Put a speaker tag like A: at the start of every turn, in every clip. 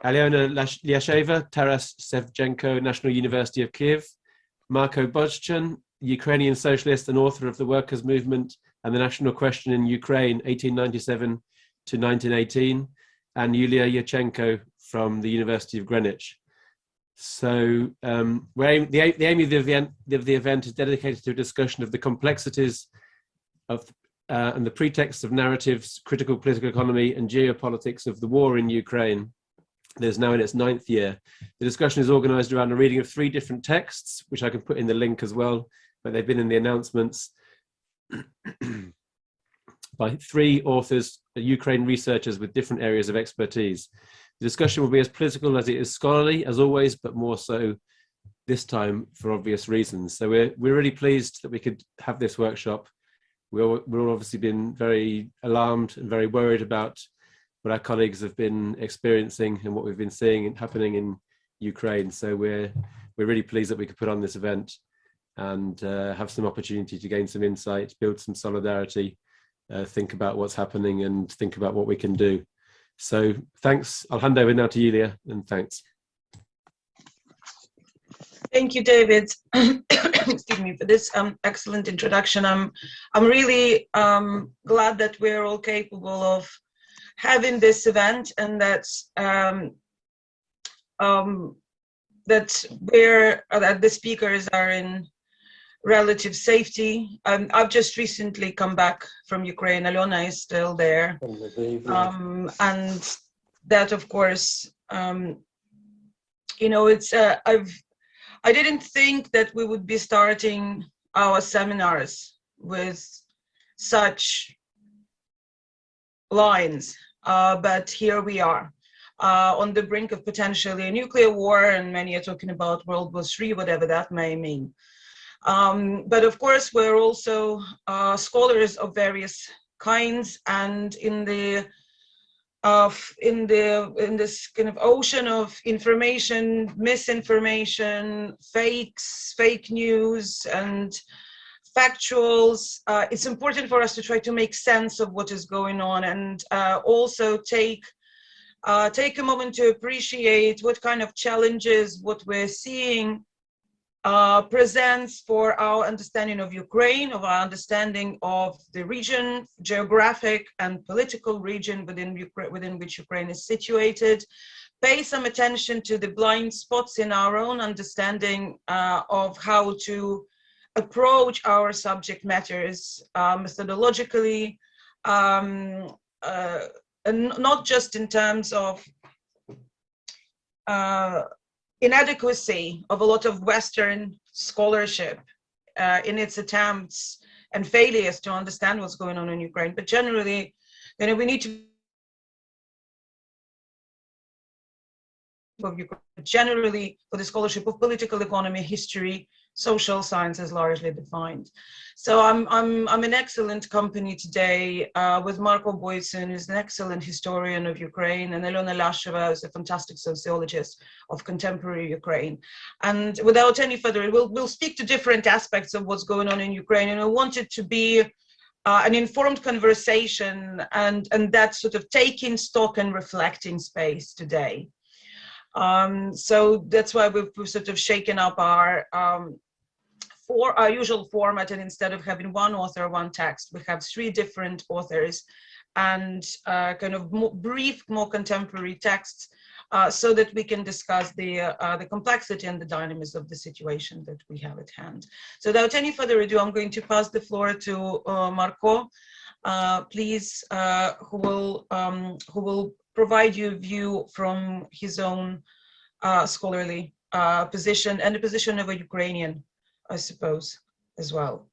A: Aliona Liasheva, Taras Shevchenko, National University of Kyiv. Marko Bojcun, Ukrainian socialist and author of The Workers' Movement and the National Question in Ukraine, 1897 to 1918. And Yuliya Yurchenko from the University of Greenwich. So the aim of the event is dedicated to a discussion of the complexities of and the pretexts of narratives, critical political economy, and geopolitics of the war in Ukraine. That is now in its 9th year. The discussion is organised around a reading of 3 different texts, which I can put in the link as well, but they've been in the announcements, by 3 authors, Ukraine researchers with different areas of expertise. The discussion will be as political as it is scholarly, as always, but more so this time for obvious reasons. So we're really pleased that we could have this workshop. We've all obviously been very alarmed and very worried about what our colleagues have been experiencing and what we've been seeing happening in Ukraine. So we're really pleased that we could put on this event and have some opportunity to gain some insight, build some solidarity, think about what's happening and think about what we can do. So thanks. I'll hand over now to Yuliya, and thanks.
B: Thank you, David. Excuse me for this excellent introduction. I'm really glad that we're all capable of having this event, and that the speakers are in relative safety. I've just recently come back from Ukraine. Aliona is still there, and that, of course, it's I didn't think that we would be starting our seminars with such lines, but here we are, on the brink of potentially a nuclear war, and many are talking about World War III, whatever that may mean. But of course, we're also scholars of various kinds, and in this kind of ocean of information, misinformation, fakes, fake news, and factuals, it's important for us to try to make sense of what is going on, and also take a moment to appreciate what kind of challenges what we're seeing presents for our understanding of Ukraine, of our understanding of the region, geographic and political region within which Ukraine is situated. Pay some attention to the blind spots in our own understanding of how to approach our subject matters methodologically, and not just in terms of inadequacy of a lot of Western scholarship in its attempts and failures to understand what's going on in Ukraine, but generally, we need to generally for the scholarship of political economy, history, social sciences largely defined. So I'm in excellent company today with Marko, Bojcun, who's an excellent historian of Ukraine, and Aliona Liasheva, who's a fantastic sociologist of contemporary Ukraine. And without any further ado, we'll speak to different aspects of what's going on in Ukraine, and I want it to be an informed conversation and that sort of taking stock and reflecting space today. So that's why we've sort of shaken up our usual format, and instead of having one author, one text, we have 3 different authors and kind of more brief, more contemporary texts, so that we can discuss the complexity and the dynamism of the situation that we have at hand. So without any further ado, I'm going to pass the floor to Marko, please, who will provide you a view from his own scholarly position and the position of a Ukrainian, I suppose, as well.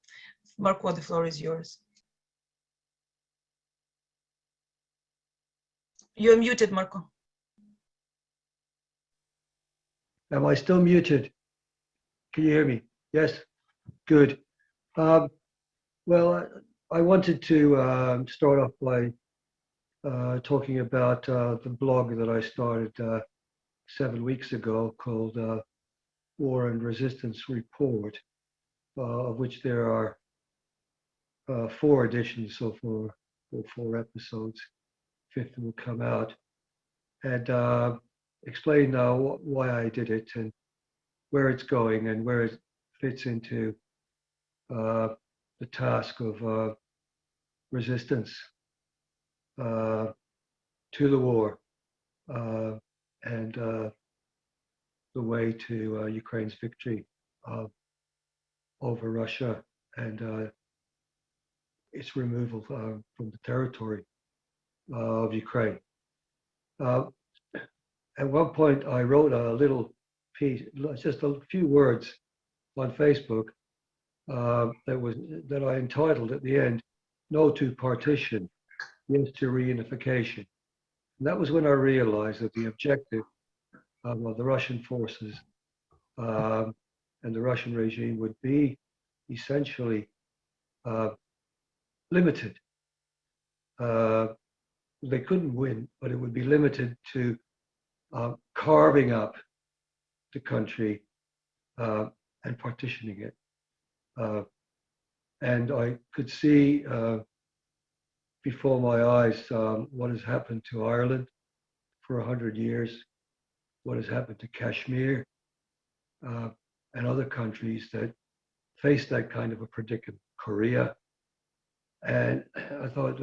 B: Marko, the floor is yours. You're muted, Marko.
C: Am I still muted? Can you hear me? Yes? Good. Well, I wanted to start off by talking about the blog that I started 7 weeks ago called War and Resistance Report, of which there are 4 editions so far, or 4 episodes. 5th will come out. And explain now why I did it and where it's going and where it fits into the task of resistance to the war and the way to Ukraine's victory over Russia and its removal from the territory of Ukraine. At one point, I wrote a little piece, just a few words on Facebook that I entitled at the end, "No to partition, yes to reunification." And that was when I realized that the objective of the Russian forces and the Russian regime would be essentially limited. They couldn't win, but it would be limited to carving up the country and partitioning it. And I could see before my eyes what has happened to Ireland for 100 years, what has happened to Kashmir and other countries that face that kind of a predicament, Korea. And I thought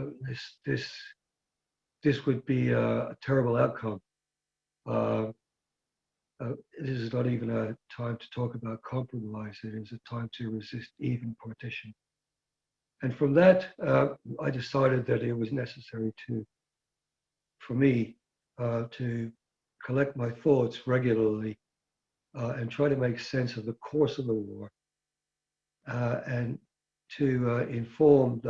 C: this would be a terrible outcome. This is not even a time to talk about compromise. It is a time to resist even partition. And from that, I decided that it was necessary for me to collect my thoughts regularly and try to make sense of the course of the war and to inform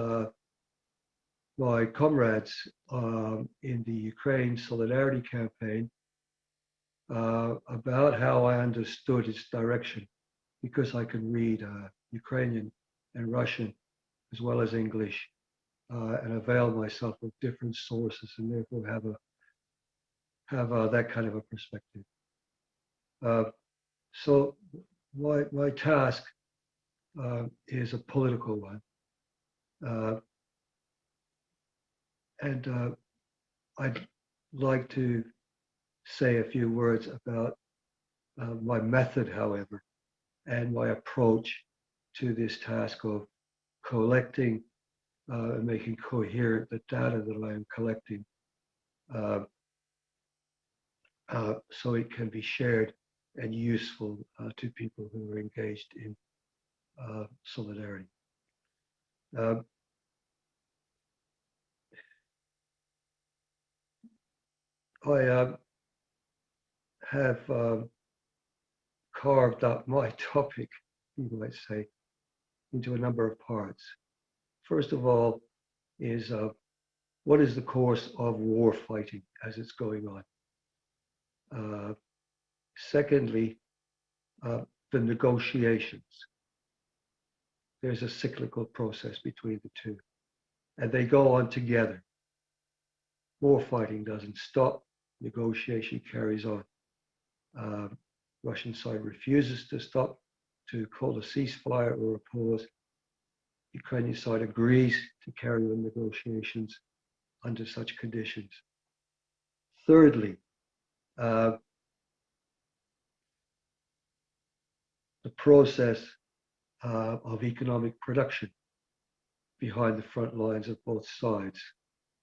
C: my comrades in the Ukraine Solidarity Campaign about how I understood its direction, because I can read Ukrainian and Russian as well as English and avail myself of different sources and therefore have that kind of a perspective. So my task is a political one. And I'd like to say a few words about my method, however, and my approach to this task of collecting and making coherent the data that I am collecting so it can be shared and useful to people who are engaged in solidarity. I have carved up my topic, you might say, into a number of parts. First of all is what is the course of war fighting as it's going on? Secondly, the negotiations. There's a cyclical process between the two, and they go on together. War fighting doesn't stop, negotiation carries on. Russian side refuses to stop, to call a ceasefire or a pause. Ukrainian side agrees to carry on negotiations under such conditions. Thirdly, the process of economic production behind the front lines of both sides.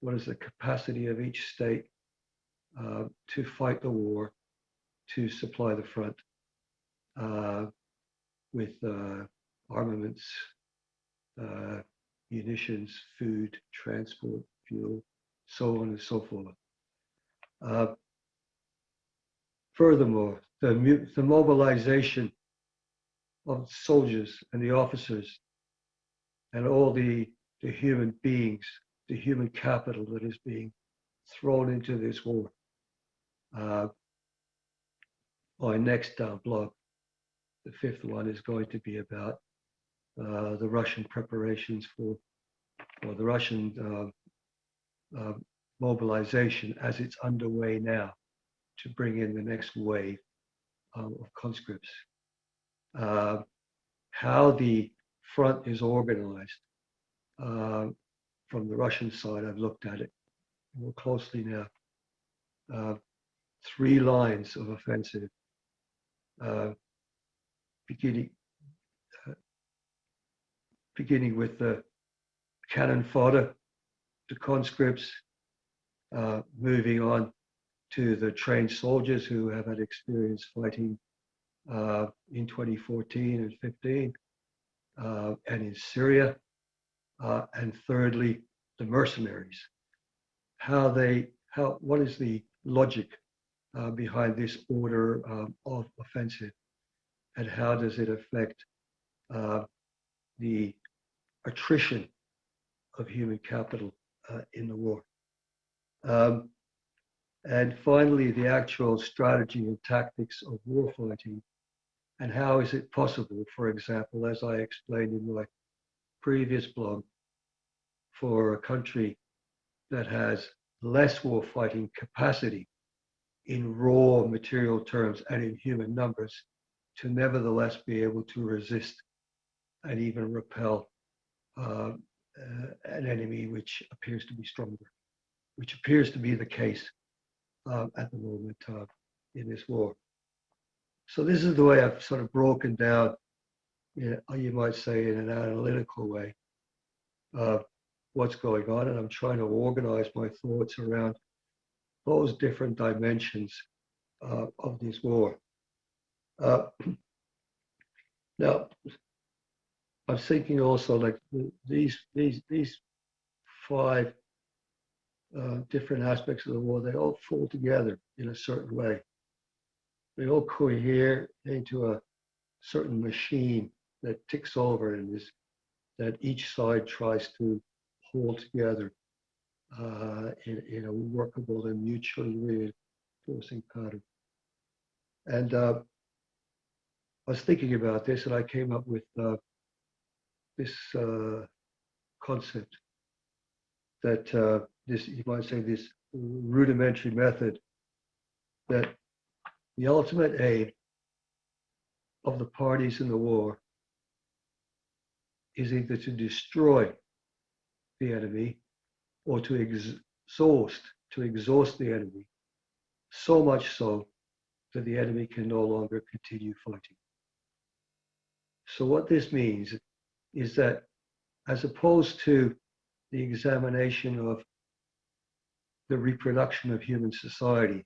C: What is the capacity of each state to fight the war, to supply the front with armaments, munitions, food, transport, fuel, so on and so forth. Furthermore, the mobilization of soldiers and the officers and all the human beings, the human capital that is being thrown into this war. My next blog, the fifth one, is going to be about the Russian preparations for the Russian mobilization as it's underway now to bring in the next wave of conscripts. How the front is organized from the Russian side, I've looked at it more closely now. three lines of offensive, beginning with the cannon fodder, the conscripts, moving on to the trained soldiers who have had experience fighting in 2014 and 15, and in Syria, and thirdly, the mercenaries. What is the logic behind this order of offensive, and how does it affect the attrition of human capital in the war? And finally, the actual strategy and tactics of war fighting, and how is it possible, for example, as I explained in my previous blog, for a country that has less war fighting capacity in raw material terms and in human numbers to nevertheless be able to resist and even repel an enemy which appears to be stronger, which appears to be the case at the moment in this war. So this is the way I've sort of broken down, you might say, in an analytical way, what's going on, and I'm trying to organize my thoughts around those different dimensions of this war. Now, I'm thinking also like these five different aspects of the war, they all fall together in a certain way. They all cohere into a certain machine that ticks over and that each side tries to hold together in a workable and mutually reinforcing pattern. And I was thinking about this, and I came up with this concept that this, you might say, this rudimentary method, that the ultimate aim of the parties in the war is either to destroy the enemy or to exhaust the enemy, so much so that the enemy can no longer continue fighting. So what this means is that, as opposed to the examination of the reproduction of human society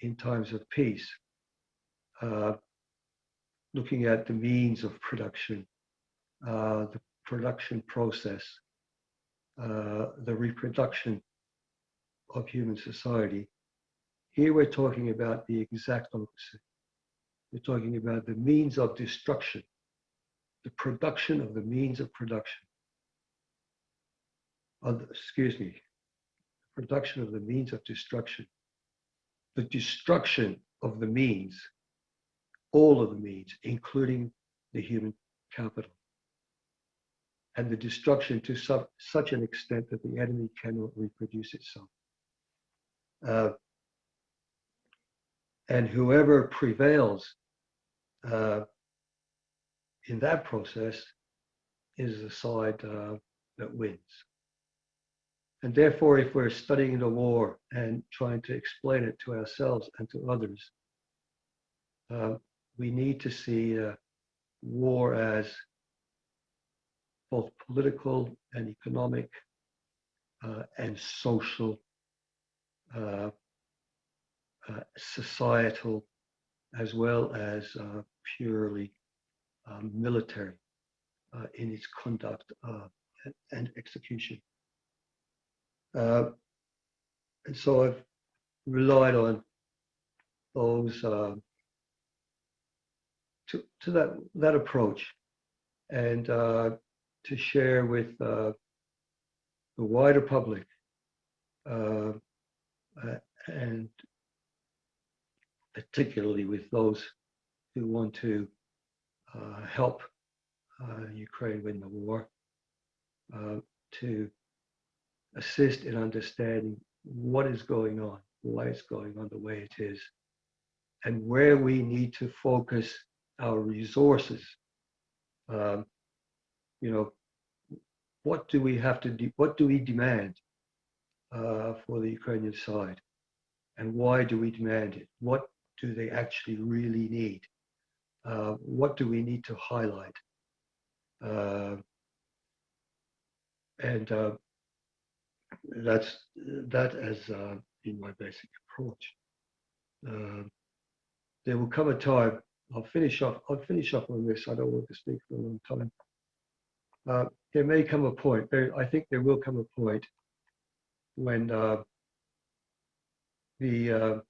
C: in times of peace, looking at the means of production, the production process, the reproduction of human society, here we're talking about the exact opposite. We're talking about the means of destruction, the production of the means of production. Production of the means of destruction. The destruction of the means, all of the means, including the human capital. And the destruction to such an extent that the enemy cannot reproduce itself. And whoever prevails in that process is the side that wins. And therefore, if we're studying the war and trying to explain it to ourselves and to others, we need to see war as both political and economic and social, societal, as well as purely military in its conduct and execution. And so I've relied on those to that approach, and to share with the wider public and particularly with those who want to help Ukraine win the war, to assist in understanding what is going on, why it's going on the way it is, and where we need to focus our resources. What do we have to do? What do we demand for the Ukrainian side? and why do we demand it? What do they actually really need? What do we need to highlight? And that has been my basic approach. There will come a time. I'll finish off on this. I don't want to speak for a long time. There may come a point. I think there will come a point when the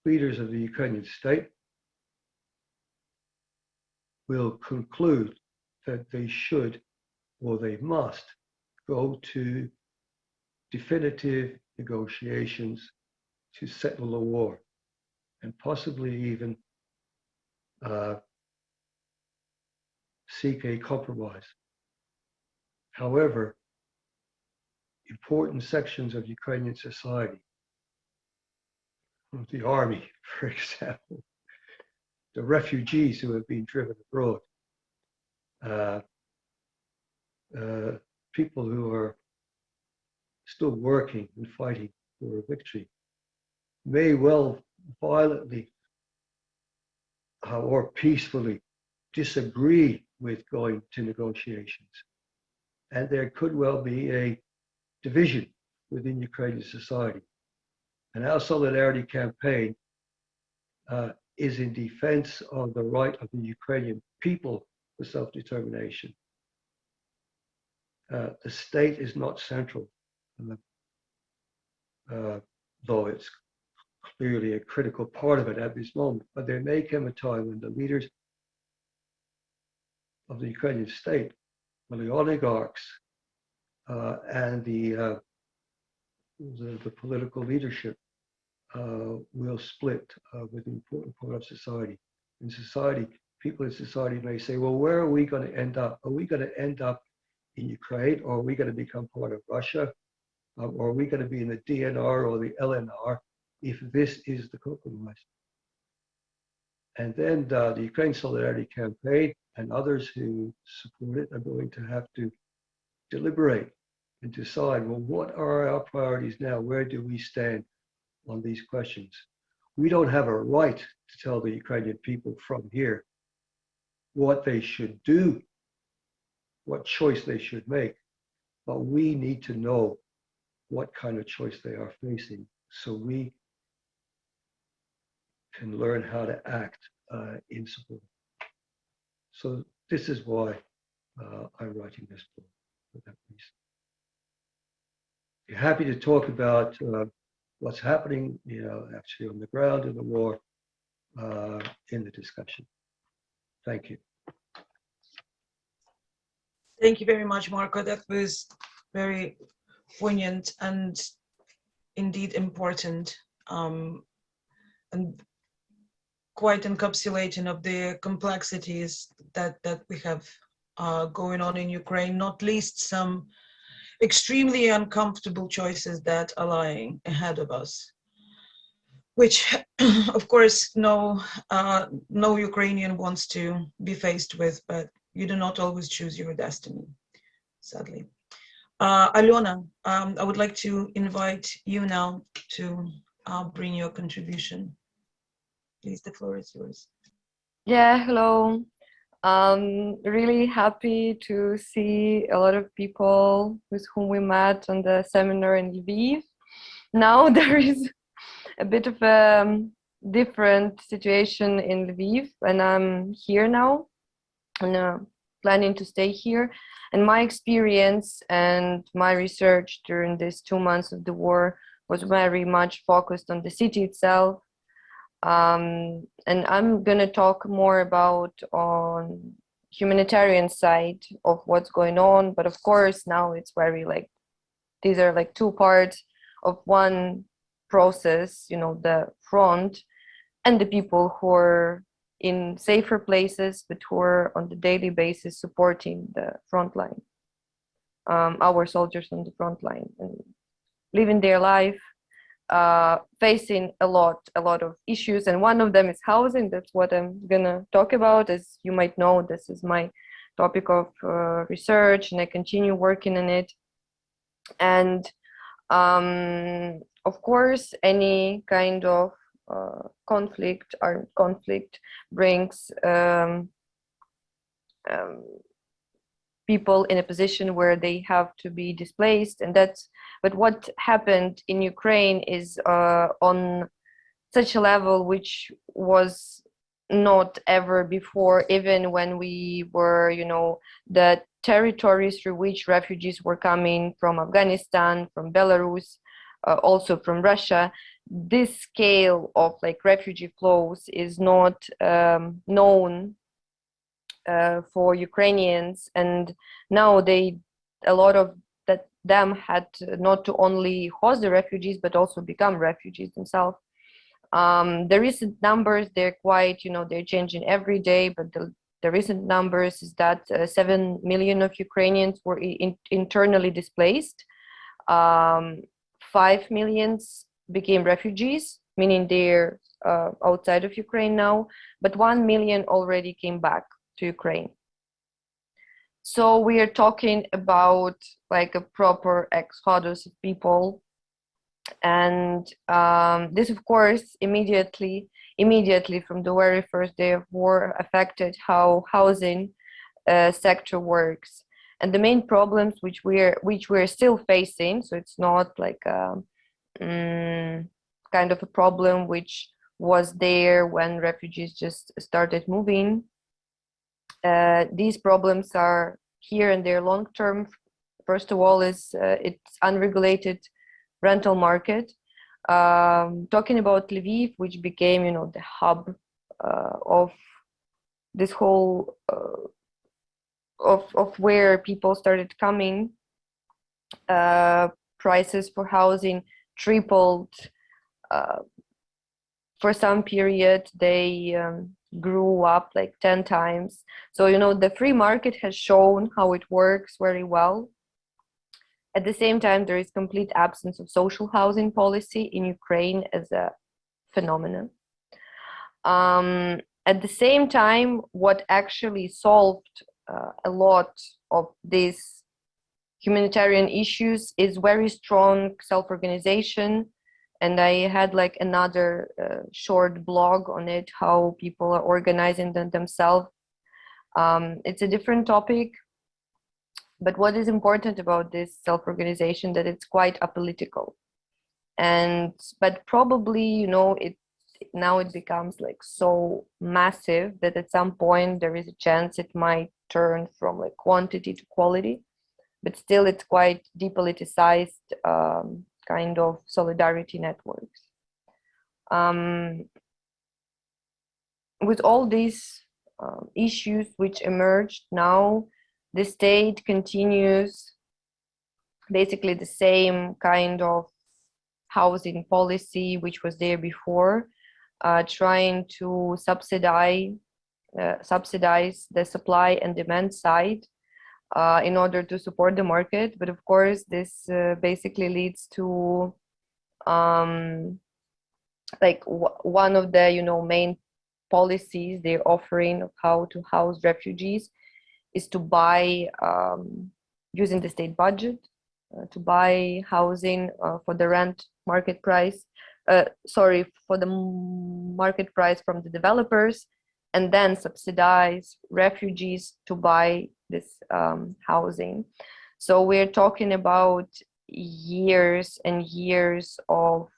C: leaders of the Ukrainian state will conclude that they should or they must go to definitive negotiations to settle the war, and possibly even seek a compromise. However, important sections of Ukrainian society, the army, for example, the refugees who have been driven abroad, people who are still working and fighting for a victory, may well violently or peacefully disagree with going to negotiations. And there could well be a division within Ukrainian society. And our solidarity campaign is in defense of the right of the Ukrainian people for self-determination. The state is not central, though it's clearly a critical part of it at this moment. But there may come a time when the leaders of the Ukrainian state, when the oligarchs and the political leadership will split with an important part of society. In society, people in society may say, well, where are we going to end up? Are we going to end up in Ukraine, or are we going to become part of Russia? Or are we going to be in the DNR or the LNR if this is the compromise? And then the Ukraine Solidarity Campaign and others who support it are going to have to deliberate and decide, well, what are our priorities now? Where do we stand on these questions? We don't have a right to tell the Ukrainian people from here what they should do, what choice they should make, but we need to know what kind of choice they are facing so we can learn how to act in support. So this is why I'm writing this book, for that reason. You're happy to talk about what's happening, actually on the ground in the war in the discussion. Thank you.
B: Thank you very much, Marko. That was very poignant and indeed important, and quite encapsulating of the complexities that we have going on in Ukraine, not least some extremely uncomfortable choices that are lying ahead of us, which of course no Ukrainian wants to be faced with, but you do not always choose your destiny, sadly. Aliona, I would like to invite you now to bring your contribution. Please, the floor is yours.
D: Yeah, hello. Really happy to see a lot of people with whom we met on the seminar in Lviv. Now there is a bit of a different situation in Lviv, and I'm here now and planning to stay here. And my experience and my research during these 2 months of the war was very much focused on the city itself. And I'm gonna talk more about on humanitarian side of what's going on, but of course now it's very like, these are like two parts of one process, the front and the people who are in safer places, but who are on the daily basis supporting the front line, our soldiers on the front line, and living their life, facing a lot of issues. And one of them is housing. That's what I'm gonna talk about. As you might know, this is my topic of research, and I continue working on it. And Of course, any kind of conflict brings people in a position where they have to be displaced, and but what happened in Ukraine is on such a level which was not ever before, even when we were, the territories through which refugees were coming from Afghanistan, from Belarus, also from Russia. This scale of like refugee flows is not known for Ukrainians, and now a lot of them had not to only host the refugees but also become refugees themselves. The recent numbers, they're quite, they're changing every day, but the recent numbers is that 7 million of Ukrainians were internally displaced. 5 millions became refugees, meaning they're outside of Ukraine now, but 1 million already came back to Ukraine. So we are talking about like a proper exodus of people. And this, of course, immediately from the very first day of war affected how housing sector works. And the main problems which we're still facing, so it's not like kind of a problem which was there when refugees just started moving. These problems are here and they're long term. First of all, is it's unregulated rental market. Talking about Lviv, which became, the hub of this whole of where people started coming. Prices for housing tripled. For some period, they grew up like 10 times. So, the free market has shown how it works very well. At the same time, there is complete absence of social housing policy in Ukraine as a phenomenon. At the same time, what actually solved a lot of these humanitarian issues is very strong self-organization. And I had like another short blog on it, how people are organizing themselves. It's a different topic. But what is important about this self-organization, that it's quite apolitical. But probably, now it becomes like so massive that at some point there is a chance it might turn from like quantity to quality. But still it's quite depoliticized kind of solidarity networks. With all these issues which emerged now, the state continues basically the same kind of housing policy which was there before, trying to subsidize the supply and demand side in order to support the market. But of course, this basically leads to one of the main policies they're offering of how to house refugees is to buy, using the state budget, to buy housing for the rent market price, for the market price from the developers, and then subsidize refugees to buy this housing. So we're talking about years and years of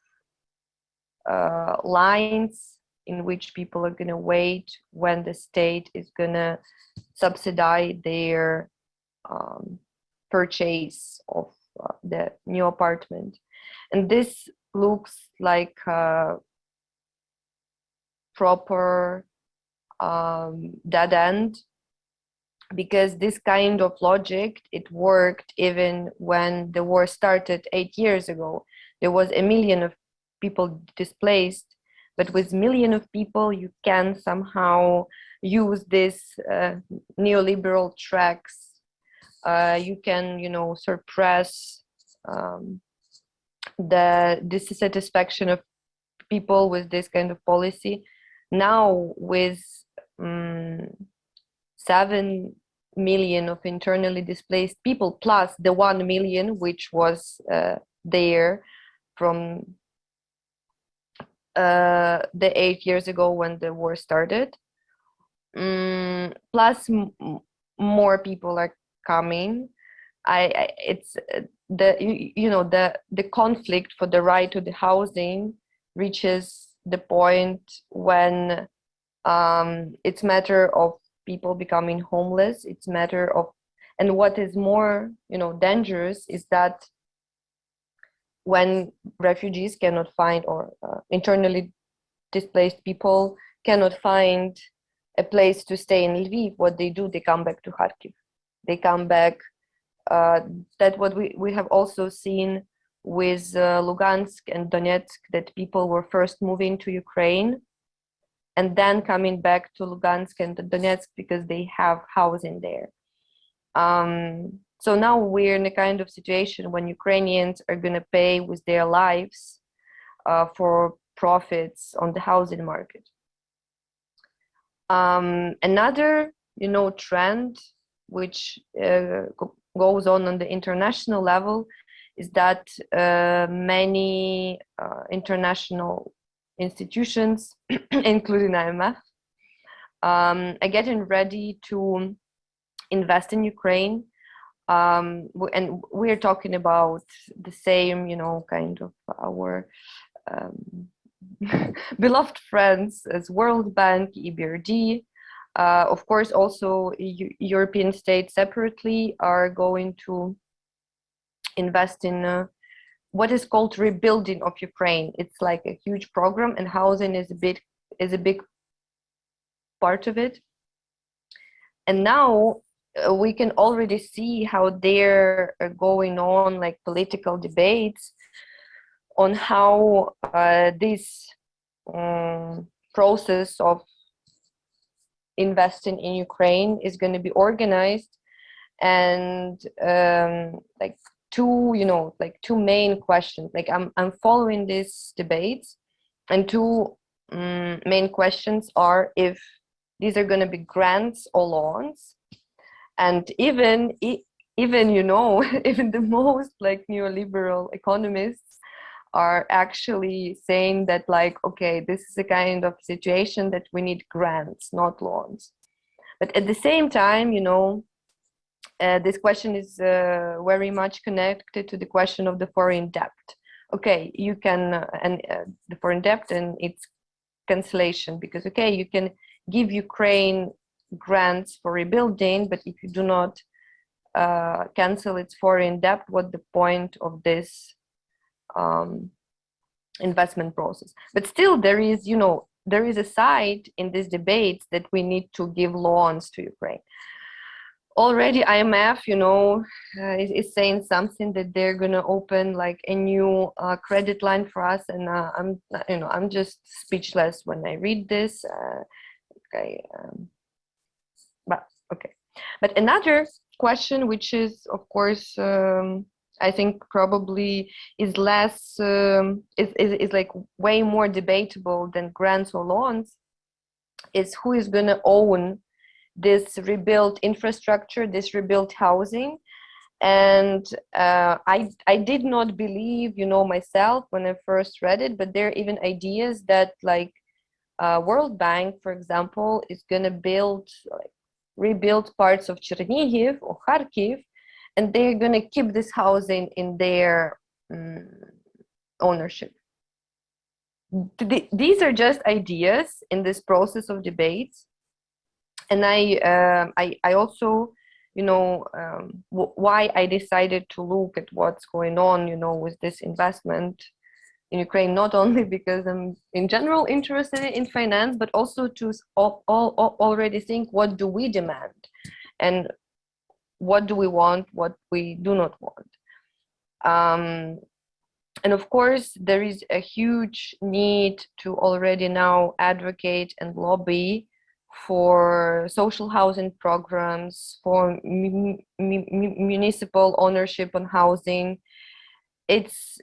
D: lines in which people are going to wait when the state is going to subsidize their purchase of the new apartment. And this looks like a proper dead end, because this kind of logic, it worked even when the war started 8 years ago. There was 1 million of people displaced, but with 1 million of people, you can somehow use this neoliberal tracks. You can, suppress the dissatisfaction of people with this kind of policy. Now, with 7 million of internally displaced people, plus the 1 million which was there from the 8 years ago when the war started. Plus more people are coming. It's the conflict for the right to the housing reaches the point when it's matter of people becoming homeless. It's matter of, and what is more dangerous is that when refugees cannot find, or internally displaced people cannot find a place to stay in Lviv, what they do, they come back to Kharkiv. They come back. That what we have also seen with Lugansk and Donetsk, that people were first moving to Ukraine and then coming back to Lugansk and Donetsk because they have housing there. So now we're in a kind of situation when Ukrainians are going to pay with their lives for profits on the housing market. Another, trend which goes on the international level is that many international institutions, including IMF, are getting ready to invest in Ukraine. And we're talking about the same, kind of our beloved friends as World Bank, EBRD. Of course, also European states separately are going to invest in what is called rebuilding of Ukraine. It's like a huge program, and housing is a big part of it. And now we can already see how there are going on like political debates on how this process of investing in Ukraine is going to be organized, and two main questions. Like I'm following these debates, and two main questions are if these are going to be grants or loans, and even even the most like neoliberal economists are actually saying that okay, this is a kind of situation that we need grants, not loans. But at the same time, this question is very much connected to the question of the foreign debt. Okay, you can, and the foreign debt and its cancellation, because okay, you can give Ukraine grants for rebuilding, but if you do not cancel its foreign debt, what's the point of this investment process? But still, there is a side in this debate that we need to give loans to Ukraine. Already IMF, is saying something that they're gonna open like a new credit line for us, and I'm just speechless when I read this. But another question, which is of course I think probably is less is like way more debatable than grants or loans, is who is going to own this rebuilt infrastructure, this rebuilt housing. And I did not believe myself when I first read it, but there are even ideas that like World Bank, for example, is going to rebuild parts of Chernihiv or Kharkiv, and they're going to keep this housing in their ownership. These are just ideas in this process of debates, and I also, why I decided to look at what's going on, with this investment in Ukraine, not only because I'm in general interested in finance, but also to already think, what do we demand, and what do we want, what we do not want. And of course, there is a huge need to already now advocate and lobby for social housing programs, for municipal ownership on housing. It's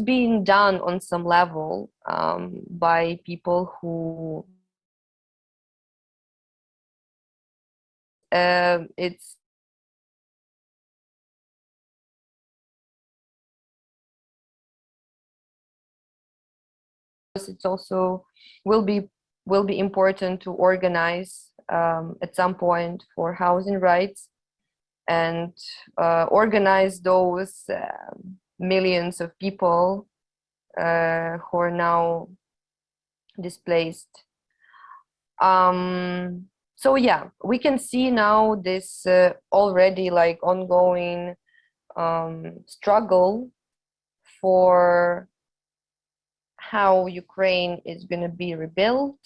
D: being done on some level by people who it's it's also will be important to organize at some point for housing rights and organize those millions of people who are now displaced. So yeah, we can see now this already like ongoing struggle for how Ukraine is going to be rebuilt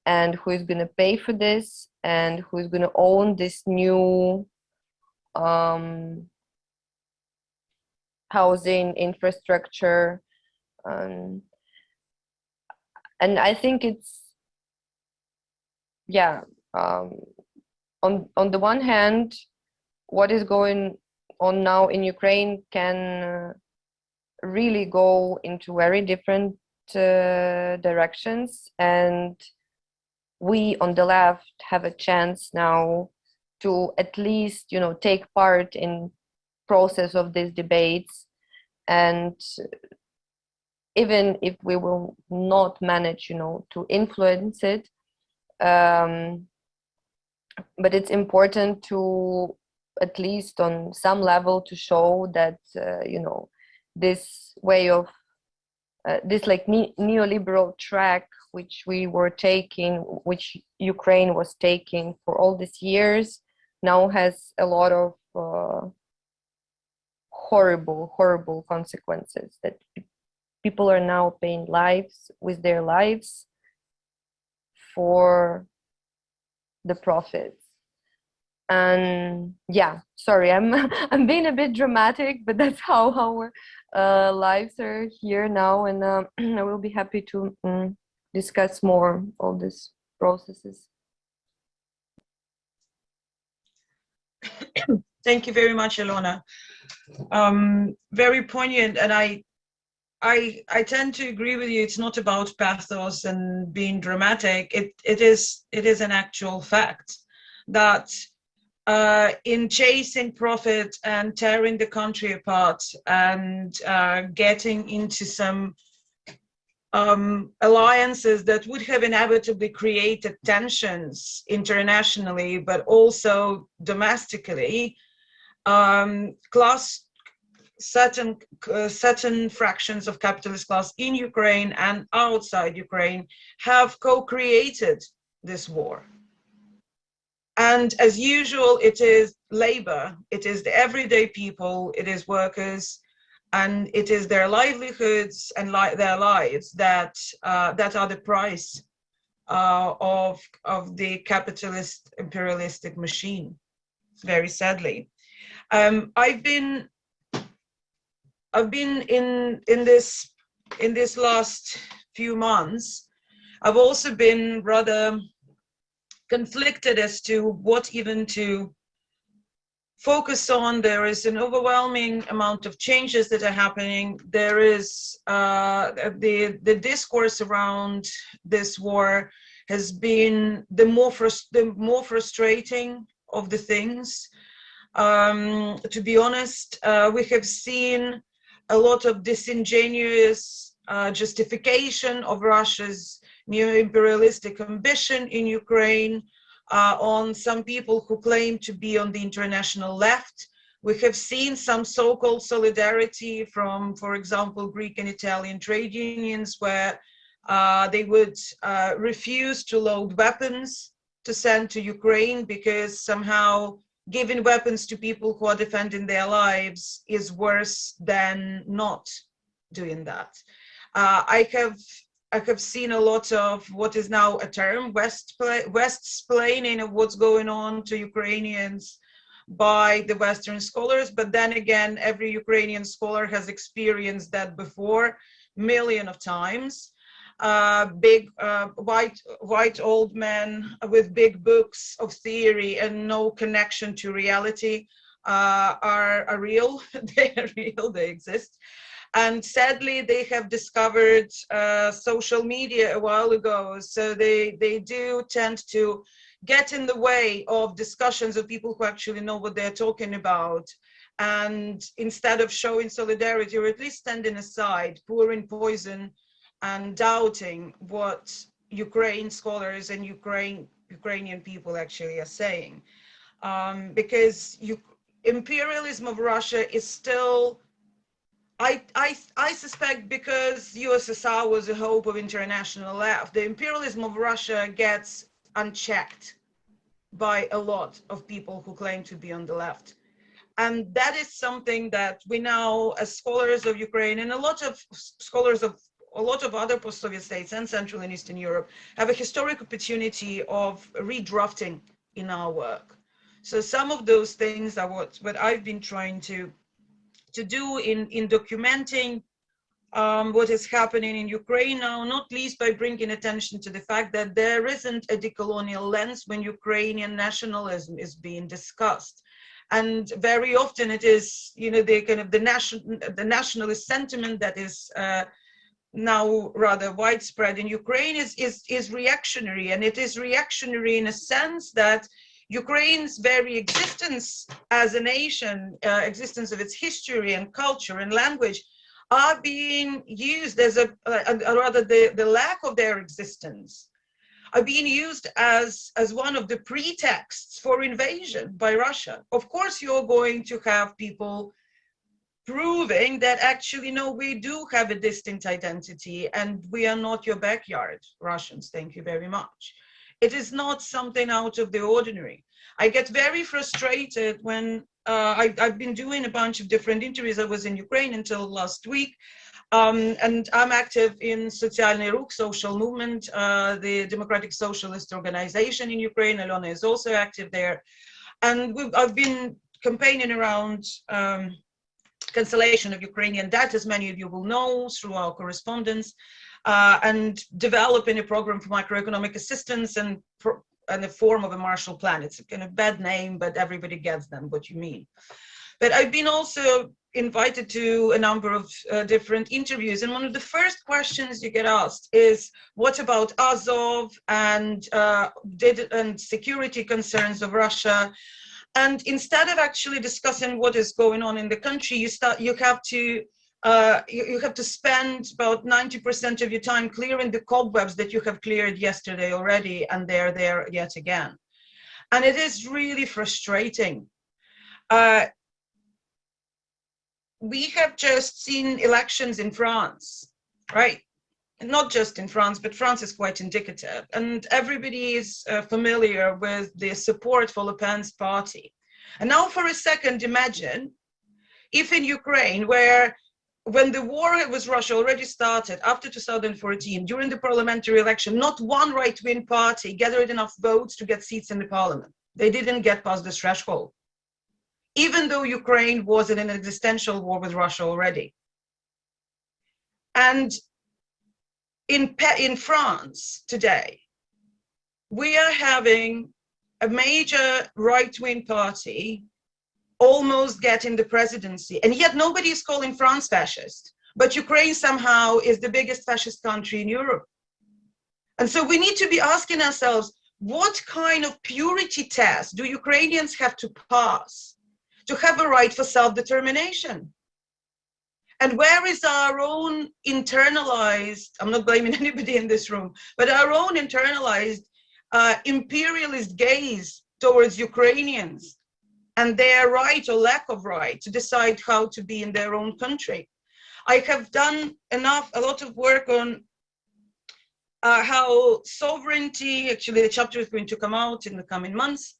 D: and who is going to pay for this and who is going to own this new housing infrastructure. And I think it's, yeah, on the one hand, what is going on now in Ukraine can really go into very different directions, and we on the left have a chance now to at least, you know, take part in process of these debates. And even if we will not manage, you know, to influence it, but it's important to, at least on some level, to show that you know, this way of this like neoliberal track which we were taking, which Ukraine was taking for all these years, now has a lot of horrible consequences, that people are now paying with their lives for the profits. And yeah, sorry, I'm being a bit dramatic, but that's how our lives are here now, and I will be happy to discuss more all these processes.
B: Thank you very much, Aliona. Very poignant, and I tend to agree with you. It's not about pathos and being dramatic. It is an actual fact that in chasing profit and tearing the country apart and getting into some alliances that would have inevitably created tensions internationally, but also domestically, certain fractions of capitalist class in Ukraine and outside Ukraine have co-created this war. And as usual, it is labor, it is the everyday people, it is workers, and it is their livelihoods and their lives that are the price of the capitalist imperialistic machine, very sadly. I've been in this last few months, I've also been rather conflicted as to what even to focus on. There is an overwhelming amount of changes that are happening. There is the discourse around this war has been the more frustrating of the things. To be honest, we have seen a lot of disingenuous justification of Russia's neo-imperialistic ambition in Ukraine on some people who claim to be on the international left. We have seen some so-called solidarity from, for example, Greek and Italian trade unions, where they would refuse to load weapons to send to Ukraine because somehow giving weapons to people who are defending their lives is worse than not doing that. I have seen a lot of what is now a term, West-splaining of what's going on to Ukrainians by the Western scholars. But then again, every Ukrainian scholar has experienced that before, millions of times. Big white old men with big books of theory and no connection to reality are real. They are real, they exist. And sadly, they have discovered social media a while ago. So they do tend to get in the way of discussions of people who actually know what they're talking about. And instead of showing solidarity, or at least standing aside, pouring poison and doubting what Ukraine scholars and Ukrainian people actually are saying. Because imperialism of Russia is still, I suspect, because USSR was a hope of international left, the imperialism of Russia gets unchecked by a lot of people who claim to be on the left. And that is something that we now, as scholars of Ukraine and a lot of scholars of a lot of other post-Soviet states and Central and Eastern Europe, have a historic opportunity of redrafting in our work. So some of those things are what I've been trying to do in documenting what is happening in Ukraine now, not least by bringing attention to the fact that there isn't a decolonial lens when Ukrainian nationalism is being discussed. And very often it is, you know, the kind of the nationalist sentiment that is now rather widespread in Ukraine is reactionary, and it is reactionary in a sense that Ukraine's very existence as a nation, existence of its history and culture and language, are being used as rather the lack of their existence are being used as one of the pretexts for invasion by Russia. Of course, you're going to have people proving that actually, no, we do have a distinct identity and we are not your backyard Russians, thank you very much. It is not something out of the ordinary. I get very frustrated when I've been doing a bunch of different interviews. I was in Ukraine until last week. And I'm active in Socialny Ruch, social movement, the democratic socialist organization in Ukraine. Aliona is also active there. And I've been campaigning around cancellation of Ukrainian debt, as many of you will know, through our correspondence, and developing a program for macroeconomic assistance and the form of a Marshall Plan. It's a kind of bad name, but everybody gets them, what you mean. But I've been also invited to a number of different interviews, and one of the first questions you get asked is, what about Azov and security concerns of Russia? And instead of actually discussing what is going on in the country, you have to spend about 90% of your time clearing the cobwebs that you have cleared yesterday already, and they're there yet again. And it is really frustrating. We have just seen elections in France, right? Not just in France, but France is quite indicative. And everybody is familiar with the support for Le Pen's party. And now for a second, imagine if in Ukraine, where when the war with Russia already started after 2014, during the parliamentary election, not one right-wing party gathered enough votes to get seats in the parliament. They didn't get past the threshold, even though Ukraine was in an existential war with Russia already. And in France today, we are having a major right-wing party almost getting the presidency, and yet nobody is calling France fascist, but Ukraine somehow is the biggest fascist country in Europe. And so we need to be asking ourselves, what kind of purity test do Ukrainians have to pass to have a right for self-determination? And where is our own internalized, I'm not blaming anybody in this room, but our own internalized imperialist gaze towards Ukrainians and their right or lack of right to decide how to be in their own country? I have done a lot of work on how sovereignty, actually the chapter is going to come out in the coming months,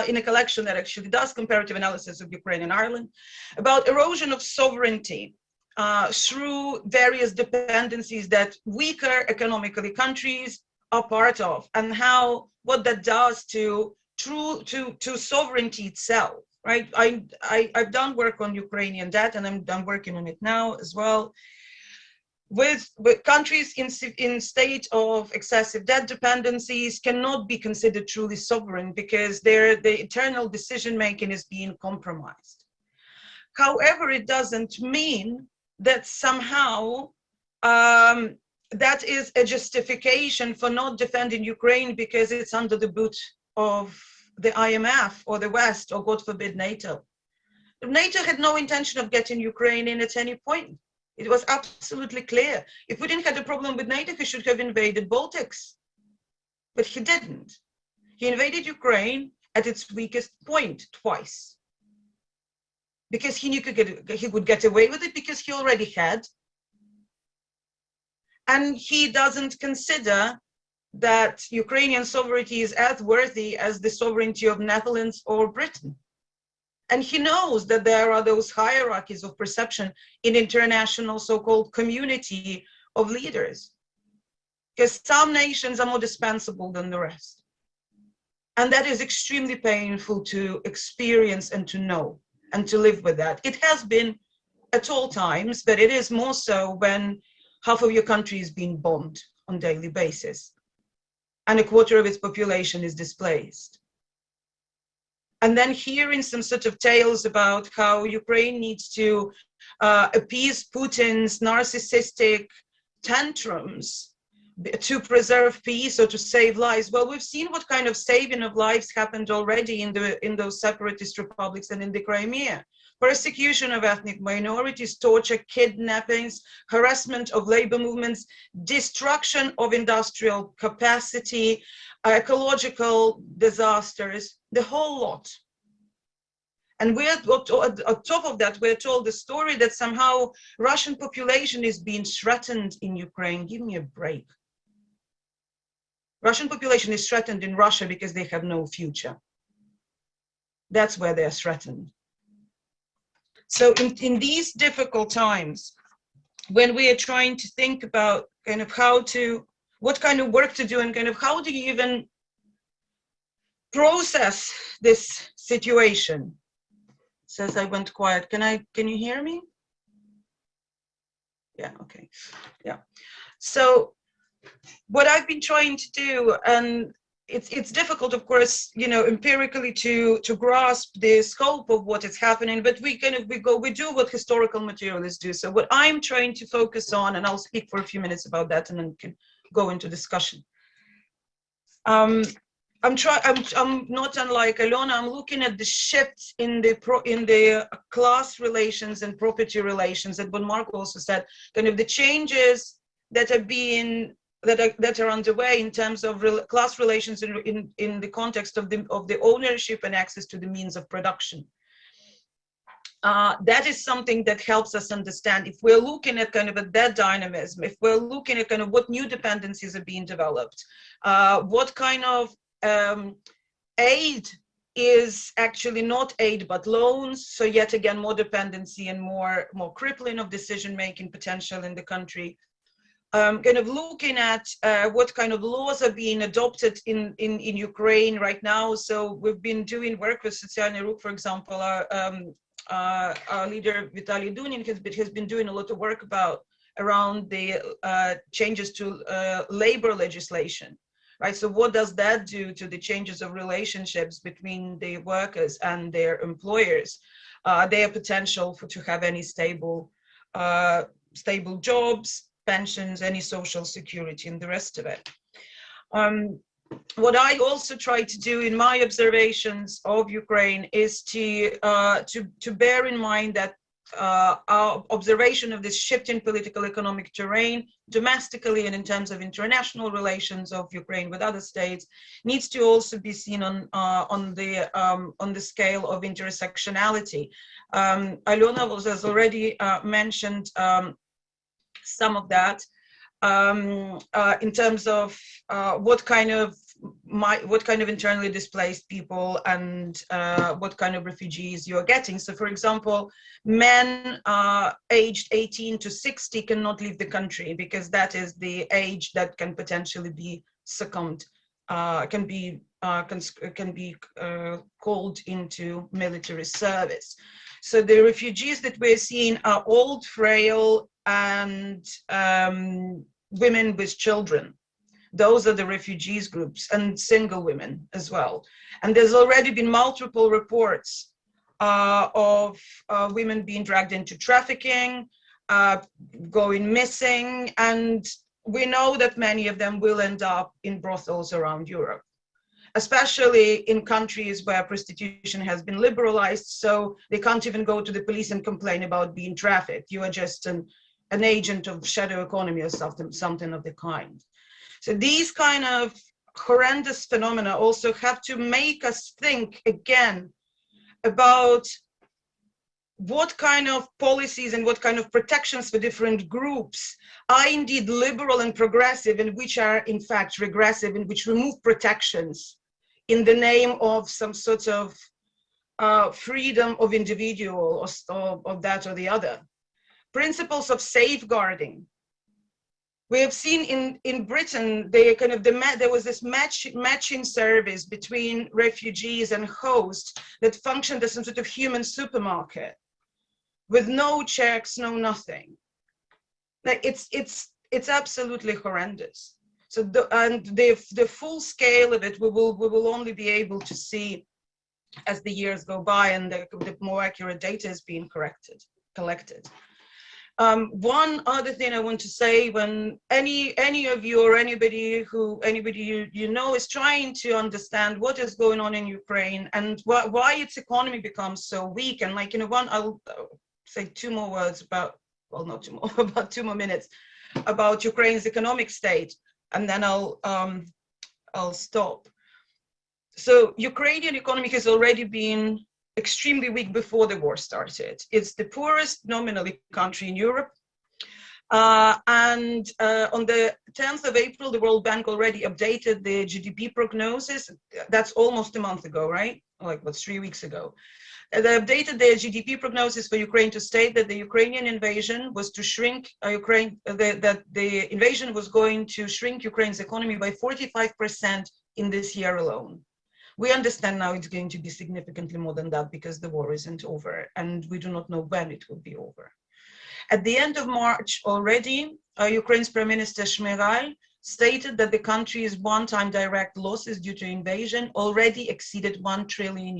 B: in a collection that actually does comparative analysis of Ukraine and Ireland, about erosion of sovereignty through various dependencies that weaker economically countries are part of, and what that does to sovereignty itself, right? I've done work on Ukrainian debt, and I'm working on it now as well. With countries in state of excessive debt dependencies cannot be considered truly sovereign because the internal decision making is being compromised. However, it doesn't mean that somehow that is a justification for not defending Ukraine because it's under the boot of the IMF or the West or, God forbid, NATO. NATO had no intention of getting Ukraine in at any point. It was absolutely clear. If Putin had a problem with NATO, he should have invaded Baltics. But he didn't. He invaded Ukraine at its weakest point twice. Because he knew he would get away with it because he already had. And he doesn't consider that Ukrainian sovereignty is as worthy as the sovereignty of Netherlands or Britain. And he knows that there are those hierarchies of perception in international so-called community of leaders. Because some nations are more dispensable than the rest. And that is extremely painful to experience and to know and to live with that. It has been at all times, but it is more so when half of your country is being bombed on a daily basis and a quarter of its population is displaced. And then hearing some sort of tales about how Ukraine needs to appease Putin's narcissistic tantrums to preserve peace or to save lives. Well, we've seen what kind of saving of lives happened already in those separatist republics and in the Crimea. Persecution of ethnic minorities, torture, kidnappings, harassment of labor movements, destruction of industrial capacity, ecological disasters, the whole lot. And we're on top of that, we're told the story that somehow Russian population is being threatened in Ukraine. Give me a break. Russian population is threatened in Russia because they have no future. That's where they're threatened. So in these difficult times, when we are trying to think about kind of what kind of work to do and kind of how do you even process this situation? It says I went quiet. Can you hear me? Yeah, okay. Yeah. So what I've been trying to do, and it's difficult, of course, empirically to grasp the scope of what is happening, but we do what historical materialists do. So what I'm trying to focus on, and I'll speak for a few minutes about that, and then we can go into discussion. I'm not unlike Aliona. I'm looking at the shifts in the class relations and property relations, and what Marko also said, kind of the changes that are underway in terms of class relations in the context of the ownership and access to the means of production. That is something that helps us understand if we're looking at kind of that dynamism, if we're looking at kind of what new dependencies are being developed, what kind of aid is actually not aid but loans, so yet again more dependency and more crippling of decision-making potential in the country. Kind of looking at what kind of laws are being adopted in Ukraine right now. So we've been doing work with Socialny Ruch, for example. Our leader Vitaly Dunin has been doing a lot of work around the changes to labor legislation, right? So what does that do to the changes of relationships between the workers and their employers, their potential to have any stable jobs, pensions, any social security, and the rest of it. What I also try to do in my observations of Ukraine is to bear in mind that our observation of this shifting political economic terrain domestically and in terms of international relations of Ukraine with other states needs to also be seen on the scale of intersectionality. Aliona has already mentioned some of that in terms of what kind of internally displaced people and what kind of refugees you're getting. So, for example, men aged 18 to 60 cannot leave the country because that is the age that can potentially be succumbed, can be called into military service. So the refugees that we're seeing are old, frail, and women with children. Those are the refugees groups, and single women as well. And there's already been multiple reports of women being dragged into trafficking, going missing, and we know that many of them will end up in brothels around Europe, especially in countries where prostitution has been liberalized, so they can't even go to the police and complain about being trafficked. You are just an agent of shadow economy or something of the kind. So these kind of horrendous phenomena also have to make us think again about what kind of policies and what kind of protections for different groups are indeed liberal and progressive, and which are in fact regressive, and which remove protections in the name of some sort of freedom of individual or of that or the other. Principles of safeguarding. We have seen in Britain, there was this matching service between refugees and hosts that functioned as some sort of human supermarket, with no checks, no nothing. Like it's absolutely horrendous. So the full scale of it, we will only be able to see as the years go by and the more accurate data is being collected. One other thing I want to say, when any of you or anybody you know is trying to understand what is going on in Ukraine and why its economy becomes so weak, and like, I'll say two more words about, well, not two more, about 2 more minutes about Ukraine's economic state, and then I'll stop. So Ukrainian economy has already been extremely weak before the war started. It's the poorest nominally country in Europe. And on the 10th of April, the World Bank already updated the GDP prognosis. That's almost a month ago, right? Like, what's 3 weeks ago? They updated the GDP prognosis for Ukraine to state that the Ukrainian invasion was to shrink that the invasion was going to shrink Ukraine's economy by 45% in this year alone. We understand now it's going to be significantly more than that because the war isn't over, and we do not know when it will be over. At the end of March already, Ukraine's Prime Minister Shmyhal stated that the country's one-time direct losses due to invasion already exceeded $1 trillion.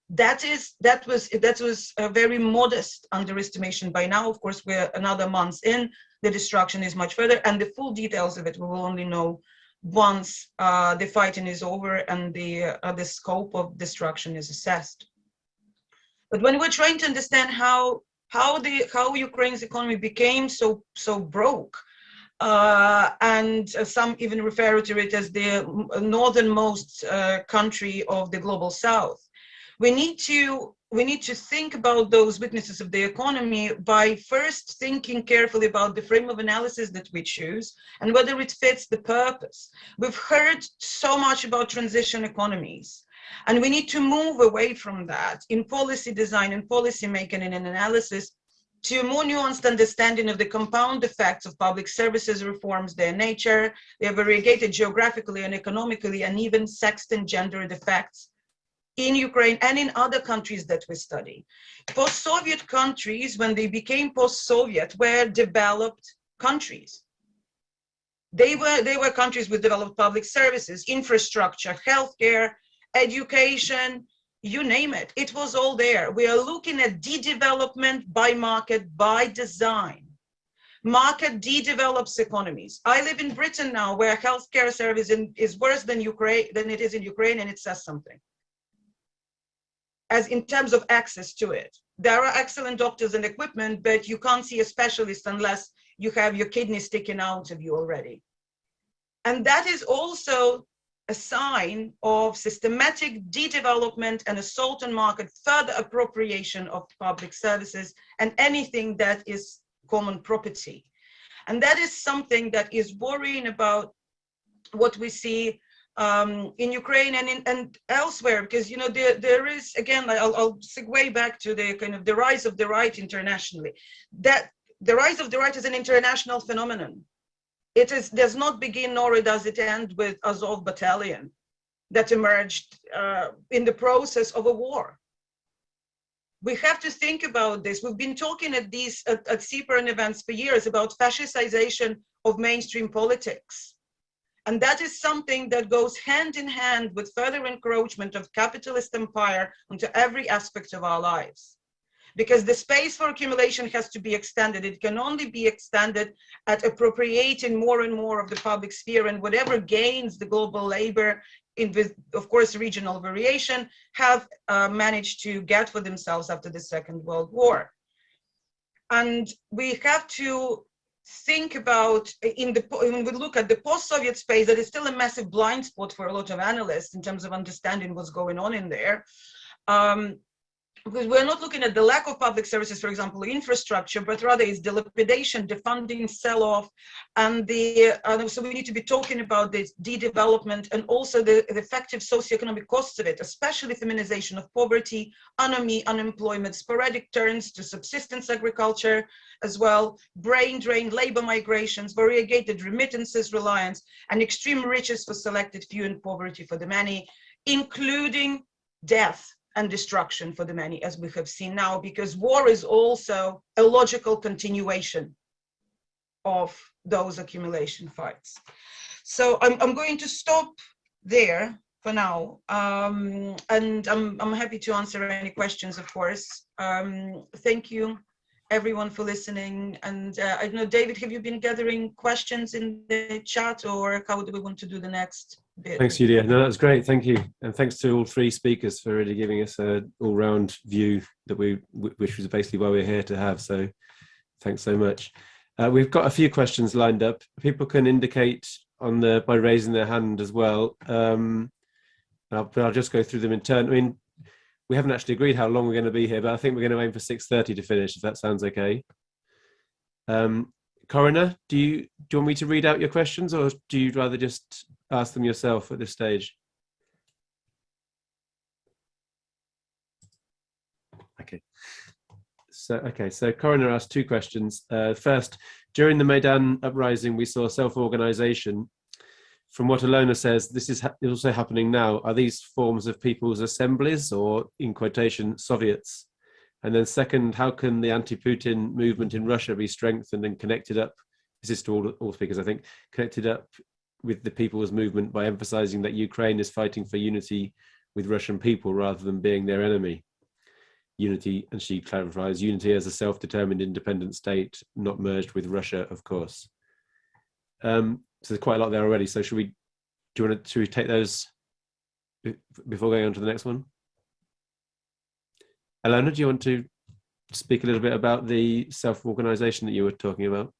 B: That was a very modest underestimation. By now, of course, we're another month in, the destruction is much further, and the full details of it we will only know once the fighting is over and the scope of destruction is assessed. But when we're trying to understand how Ukraine's economy became so broke, and some even refer to it as the northernmost country of the global south, we need to think about those witnesses of the economy by first thinking carefully about the frame of analysis that we choose and whether it fits the purpose. We've heard so much about transition economies, and we need to move away from that in policy design and policy making and analysis to a more nuanced understanding of the compound effects of public services reforms, their nature, their variegated geographically and economically, and even sexed and gendered effects in Ukraine and in other countries that we study. Post-Soviet countries, when they became post-Soviet, were developed countries. They were countries with developed public services, infrastructure, healthcare, education, you name it. It was all there. We are looking at de-development by market, by design. Market de-develops economies. I live in Britain now, where healthcare service is worse than it is in Ukraine, and it says something. As in terms of access to it. There are excellent doctors and equipment, but you can't see a specialist unless you have your kidney sticking out of you already. And that is also a sign of systematic de-development and assault on market, further appropriation of public services and anything that is common property. And that is something that is worrying about what we see in Ukraine and elsewhere, because there is, again, I'll segue back to the rise of the right internationally. That the rise of the right is an international phenomenon. It does not begin nor does it end with Azov battalion that emerged in the process of a war. We have to think about this. We've been talking at CPERN events for years about fascistization of mainstream politics. And that is something that goes hand in hand with further encroachment of capitalist empire onto every aspect of our lives. Because the space for accumulation has to be extended. It can only be extended at appropriating more and more of the public sphere, and whatever gains the global labor, with, of course, regional variation, have managed to get for themselves after the Second World War. And we have to think about, when we look at the post-Soviet space, that is still a massive blind spot for a lot of analysts in terms of understanding what's going on in there. Because we're not looking at the lack of public services, for example, infrastructure, but rather it's dilapidation, defunding, sell-off, and so we need to be talking about this de-development and also the effective socioeconomic costs of it, especially feminization of poverty, unemployment, sporadic turns to subsistence agriculture as well, brain drain, labor migrations, variegated remittances reliance, and extreme riches for selected few and poverty for the many, including death and destruction for the many, as we have seen now, because war is also a logical continuation of those accumulation fights. So I'm going to stop there for now, and I'm happy to answer any questions, of course. Thank you, everyone, for listening. And I don't know, David, have you been gathering questions in the chat, or how do we want to do the next bit?
A: Thanks, Yuliya. No, that's great. Thank you. And thanks to all three speakers for really giving us an all-round view which was basically why we're here to have. So thanks so much. We've got a few questions lined up. People can indicate by raising their hand as well. I'll just go through them in turn. I mean, we haven't actually agreed how long we're going to be here, but I think we're going to aim for 6:30 to finish, if that sounds okay. Coroner, do you want me to read out your questions, or do you rather just ask them yourself at this stage? Okay. So Coroner asked two questions. First, during the Maidan uprising, we saw self-organization. From what Aliona says, this is also happening now. Are these forms of people's assemblies, or, in quotation, Soviets? And then second, how can the anti-Putin movement in Russia be strengthened and connected up? This is to all speakers, I think, connected up with the people's movement by emphasizing that Ukraine is fighting for unity with Russian people rather than being their enemy. Unity, and she clarifies, unity as a self-determined independent state, not merged with Russia, of course. So there's quite a lot there already. So should we take those before going on to the next one? Aliona, do you want to speak a little bit about the self-organization that you were talking about?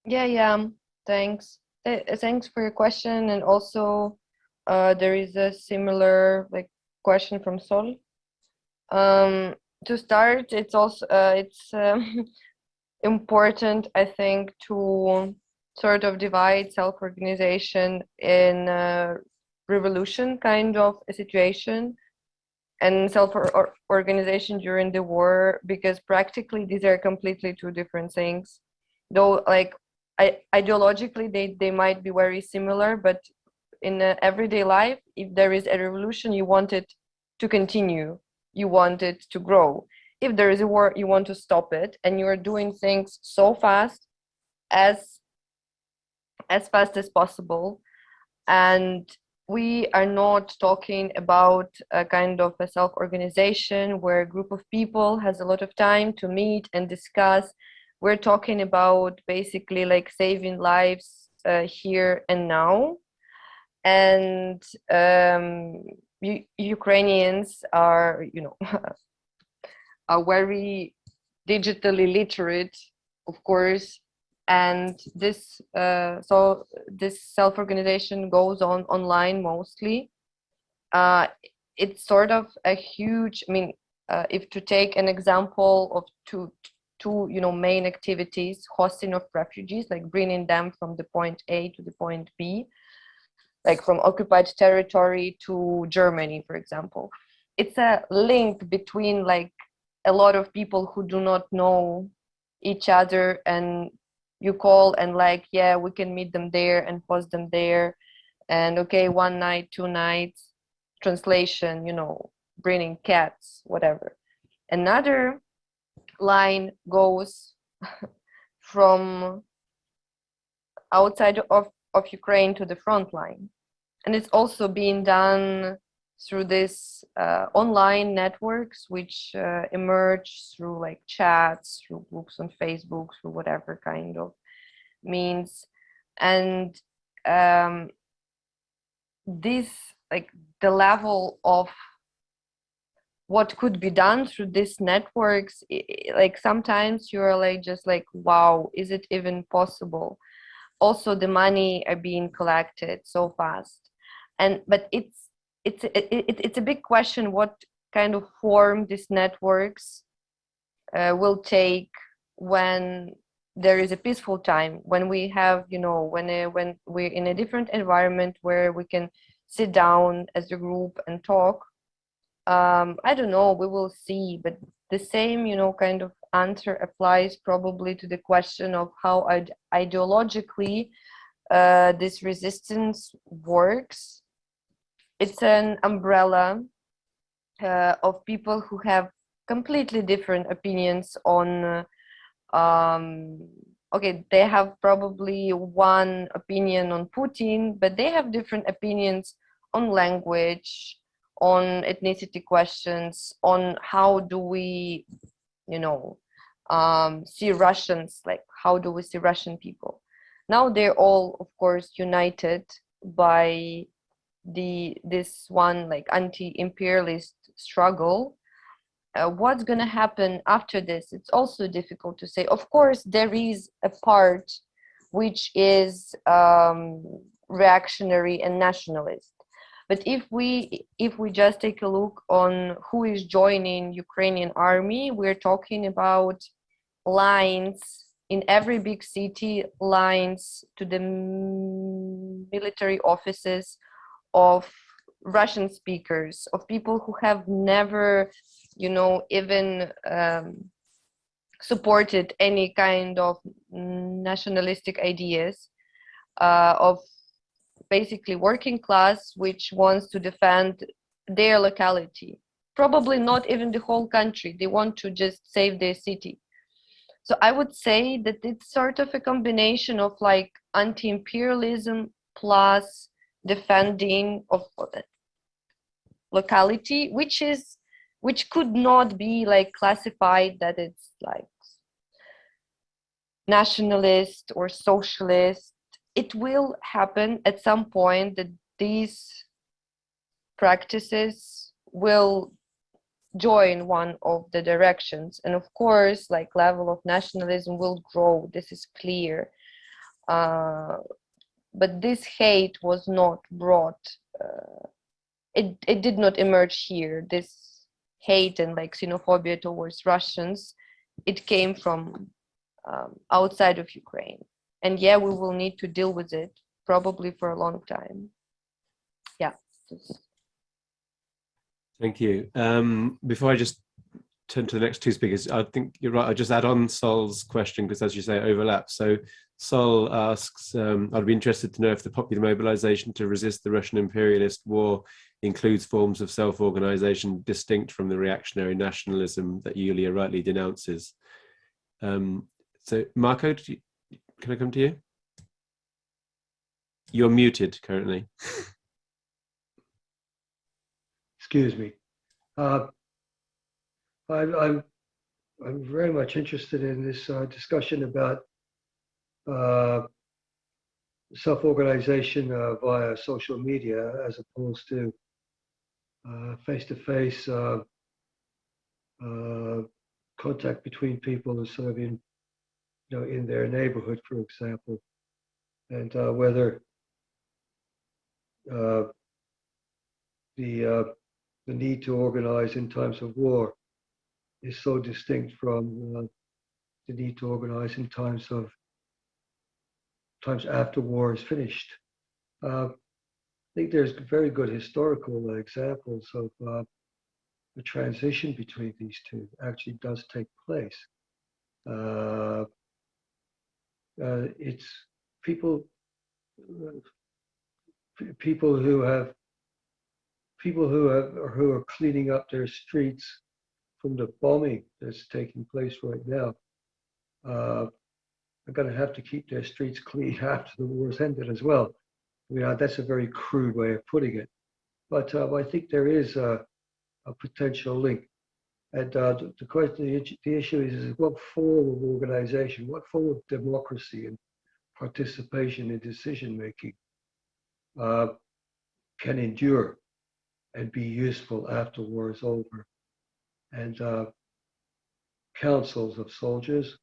D: Yeah, thanks. Thanks for your question. And also there is a similar question from Sol. To start, it's also important, I think, to sort of divide self-organization in a revolution kind of a situation and self-organization during the war, because practically these are completely two different things. Though ideologically they might be very similar, but in everyday life, if there is a revolution, you want it to continue, you want it to grow. If there is a war, you want to stop it, and you are doing things so fast, as fast as possible. And we are not talking about a kind of a self-organization where a group of people has a lot of time to meet and discuss. We're talking about basically saving lives here and now. And Ukrainians are, are very digitally literate, of course. And this so this self-organization goes on online mostly. It's sort of a huge, if to take an example of two main activities: hosting of refugees, bringing them from the point A to the point B, from occupied territory to Germany, for example. It's a link between a lot of people who do not know each other, and you call and yeah, we can meet them there and host them there, and okay, 1 night, 2 nights, translation, bringing cats, whatever. Another line goes from outside of Ukraine to the front line, and it's also being done through this online networks which emerge through chats, through groups on Facebook, through whatever kind of means. And this the level of what could be done through these networks, like sometimes you're like just like, wow, is it even possible? Also, the money are being collected so fast, but it's a big question what kind of form these networks will take when there is a peaceful time, when we have, you know, when we're in a different environment where we can sit down as a group and talk. I don't know, we will see, but the same, you know, kind of answer applies probably to the question of how ideologically this resistance works. It's an umbrella of people who have completely different opinions on okay, they have probably one opinion on Putin, but they have different opinions on language, on ethnicity questions, on how do we, you know, see Russians, like how do we see Russian people. Now they're all, of course, united by this one like anti-imperialist struggle. What's going to happen after this? It's also difficult to say. Of course, there is a part which is reactionary and nationalist. But if we just take a look on who is joining Ukrainian army, we're talking about lines in every big city, lines to the military offices of Russian speakers, of people who have never, you know, even supported any kind of nationalistic ideas, of basically working class which wants to defend their locality, probably not even the whole country. They want to just save their city. So I would say that it's sort of a combination of like anti-imperialism plus defending of locality, which could not be like classified that it's like nationalist or socialist. It will happen at some point that these practices will join one of the directions, and of course like level of nationalism will grow. This is clear, but this hate was not brought, it did not emerge here. This hate and like xenophobia towards Russians, it came from outside of Ukraine, and yeah, we will need to deal with it probably for a long time. Yeah.
A: Thank you. Before I just turn to the next two speakers, I think you're right. I'll just add on Sol's question because, as you say, it overlaps. So Sol asks, I'd be interested to know if the popular mobilization to resist the Russian imperialist war includes forms of self-organization distinct from the reactionary nationalism that Yuliya rightly denounces. So Marko, can I come to you? You're muted currently.
C: Excuse me. I'm very much interested in this discussion about self-organization via social media as opposed to face-to-face contact between people sort of in, you know, in their neighborhood, for example, and whether the need to organize in times of war is so distinct from the need to organize in times after war is finished. I think there's very good historical examples of the transition between these two actually does take place. It's people who are cleaning up their streets from the bombing that's taking place right now are going to have to keep their streets clean after the war's ended as well. I mean, that's a very crude way of putting it, but I think there is a potential link. And the question, the issue is what form of organization, what form of democracy and participation in decision making can endure and be useful after war is over. and councils of soldiers,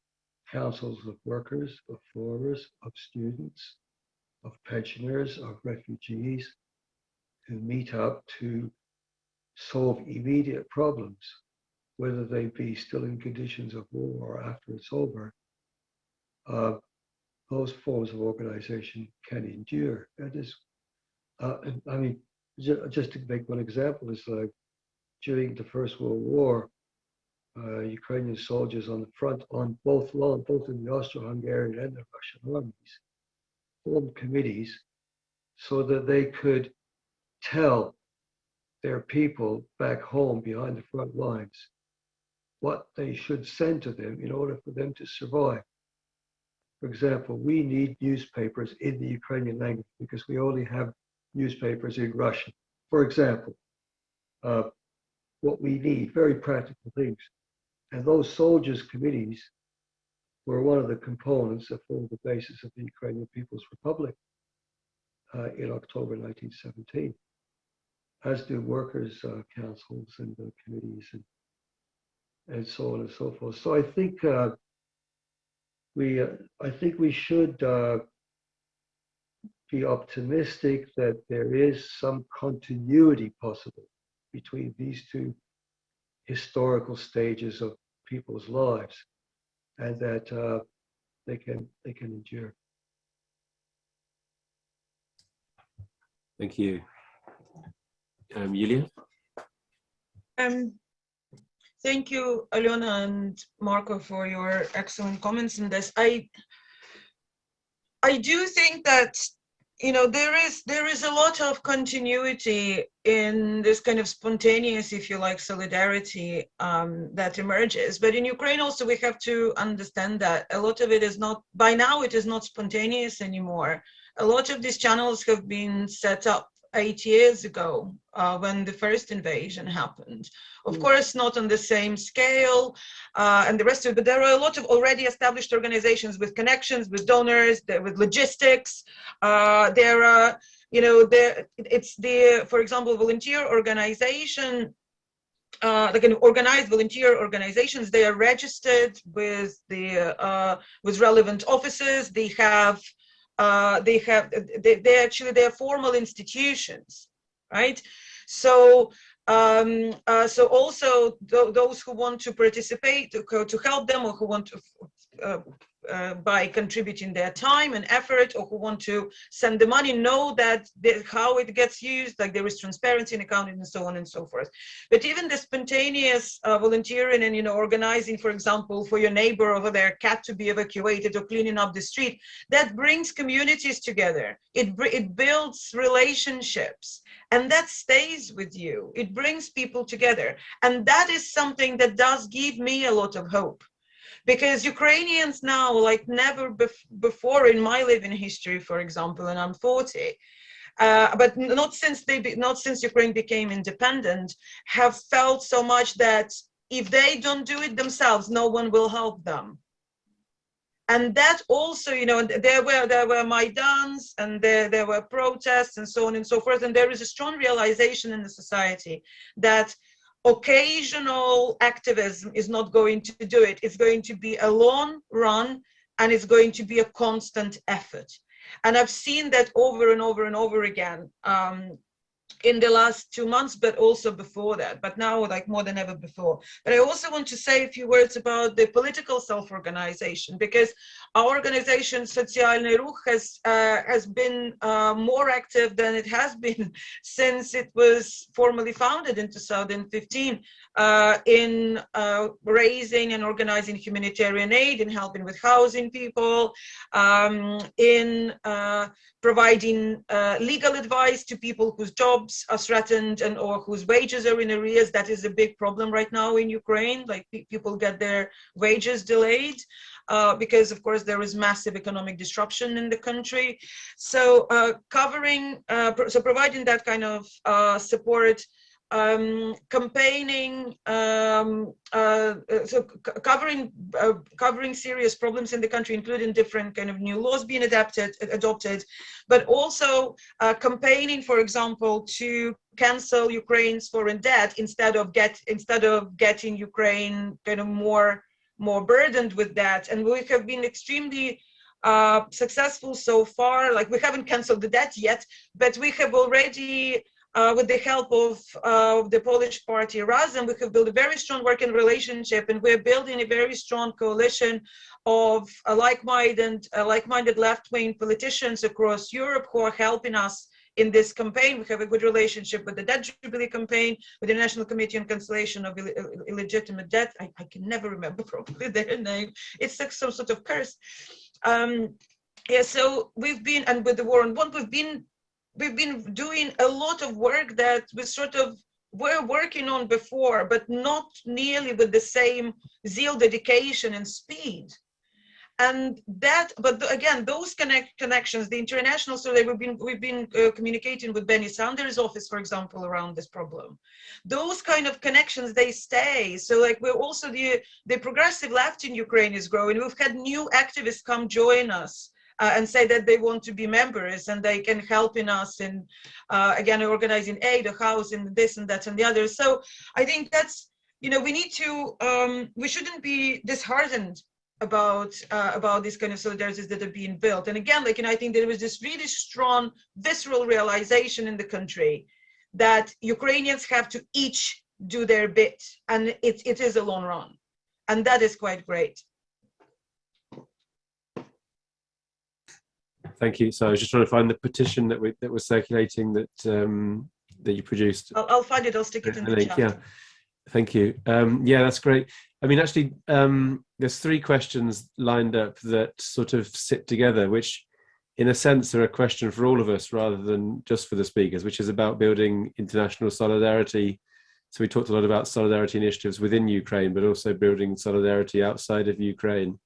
C: councils of workers, of farmers, of students, of pensioners, of refugees, who meet up to solve immediate problems, whether they be still in conditions of war or after it's over. Those forms of organization can endure. That is, I mean, just to make one example, is like during the First World War, Ukrainian soldiers on the front, on both in the Austro-Hungarian and the Russian armies, formed committees so that they could tell their people back home behind the front lines what they should send to them in order for them to survive. For example, we need newspapers in the Ukrainian language because we only have newspapers in Russian. For example, what we need, very practical things. And those soldiers' committees were one of the components that formed the basis of the Ukrainian People's Republic in October 1917, as do workers' councils and committees and so on and so forth. So I think we should be optimistic that there is some continuity possible between these two historical stages of people's lives, and that they can endure.
A: Thank you. Yuliya?
B: Thank you, Aliona and Marko, for your excellent comments on this. I do think that, you know, there is a lot of continuity in this kind of spontaneous, if you like, solidarity that emerges. But in Ukraine also, we have to understand that a lot of it is not, by now it is not spontaneous anymore. A lot of these channels have been set up 8 years ago when the first invasion happened. Of course, not on the same scale and the rest of it, but there are a lot of already established organizations with connections, with donors, with logistics. There are, you know, it's the, for example, volunteer organization, like an organized volunteer organizations. They are registered with the with relevant offices. They are formal institutions, right? So so also those who want to participate, to help them, or who want to by contributing their time and effort, or who want to send the money, know that how it gets used, like there is transparency in accounting and so on and so forth. But even the spontaneous volunteering and, you know, organizing, for example, for your neighbor over their cat to be evacuated, or cleaning up the street, that brings communities together. It builds relationships, and that stays with you. It brings people together, and that is something that does give me a lot of hope. Because Ukrainians now, like never before in my living history, for example, and I'm 40, but not since Ukraine became independent, have felt so much that if they don't do it themselves, no one will help them. And that also, you know, there were Maidans, and there were protests and so on and so forth. And there is a strong realization in the society that occasional activism is not going to do it. It's going to be a long run, and it's going to be a constant effort. And I've seen that over and over and over again in the last 2 months, but also before that, but now like more than ever before. But I also want to say a few words about the political self-organization, because our organization, Socialny Ruch, has been more active than it has been since it was formally founded in 2015 in raising and organizing humanitarian aid, in helping with housing people, in providing legal advice to people whose jobs are threatened and or whose wages are in arrears. That is a big problem right now in Ukraine. Like people get their wages delayed because, of course, there is massive economic disruption in the country. So providing that kind of support campaigning, covering serious problems in the country, including different kind of new laws being adopted, but also campaigning, for example, to cancel Ukraine's foreign debt instead of getting Ukraine kind of more burdened with that. And we have been extremely successful so far. Like, we haven't canceled the debt yet, but we have already, with the help of the Polish party Razem, we have built a very strong working relationship, and we're building a very strong coalition of like-minded left-wing politicians across Europe who are helping us in this campaign. We have a good relationship with the Debt Jubilee campaign, with the National Committee on Cancellation of Illegitimate Debt. I can never remember properly their name. It's like some sort of curse. Yeah, so we've been, and with the War on Want, we've been doing a lot of work that we sort of were working on before, but not nearly with the same zeal, dedication, and speed. And that, but again, those connections, the international, so that we've been communicating with Bernie Sanders' office, for example, around this problem. Those kind of connections, they stay. So like, we're also, the progressive left in Ukraine is growing. We've had new activists come join us and say that they want to be members, and they can help in us in, again, organizing aid, a house, and this and that and the other. So I think that's, we need to, we shouldn't be disheartened about these kind of solidarities that are being built. And again, like, I think there was this really strong visceral realization in the country that Ukrainians have to each do their bit, and it is a long run, and that is quite great.
A: Thank you. So I was just trying to find the petition that was circulating that you produced.
B: I'll find it. I'll stick it in the chat.
A: Yeah, thank you. Yeah, that's great. I mean, actually, there's three questions lined up that sort of sit together, which in a sense are a question for all of us rather than just for the speakers, which is about building international solidarity. So we talked a lot about solidarity initiatives within Ukraine, but also building solidarity outside of Ukraine.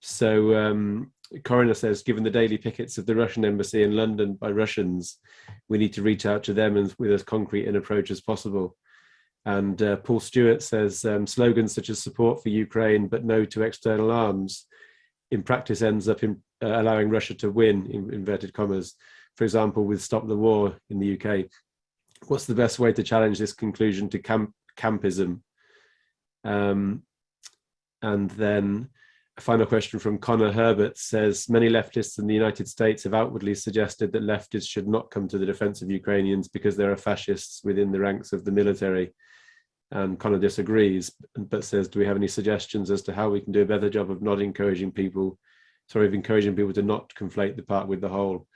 A: So Corina says, given the daily pickets of the Russian embassy in London by Russians, we need to reach out to them and with as concrete an approach as possible. And Paul Stewart says, slogans such as support for Ukraine but no to external arms in practice ends up in allowing Russia to win, in inverted commas, for example, with Stop the War in the UK. What's the best way to challenge this conclusion to campism? And then a final question from Connor Herbert says, many leftists in the United States have outwardly suggested that leftists should not come to the defense of Ukrainians because there are fascists within the ranks of the military. And Connor disagrees, but says, do we have any suggestions as to how we can do a better job of encouraging people to not conflate the part with the whole,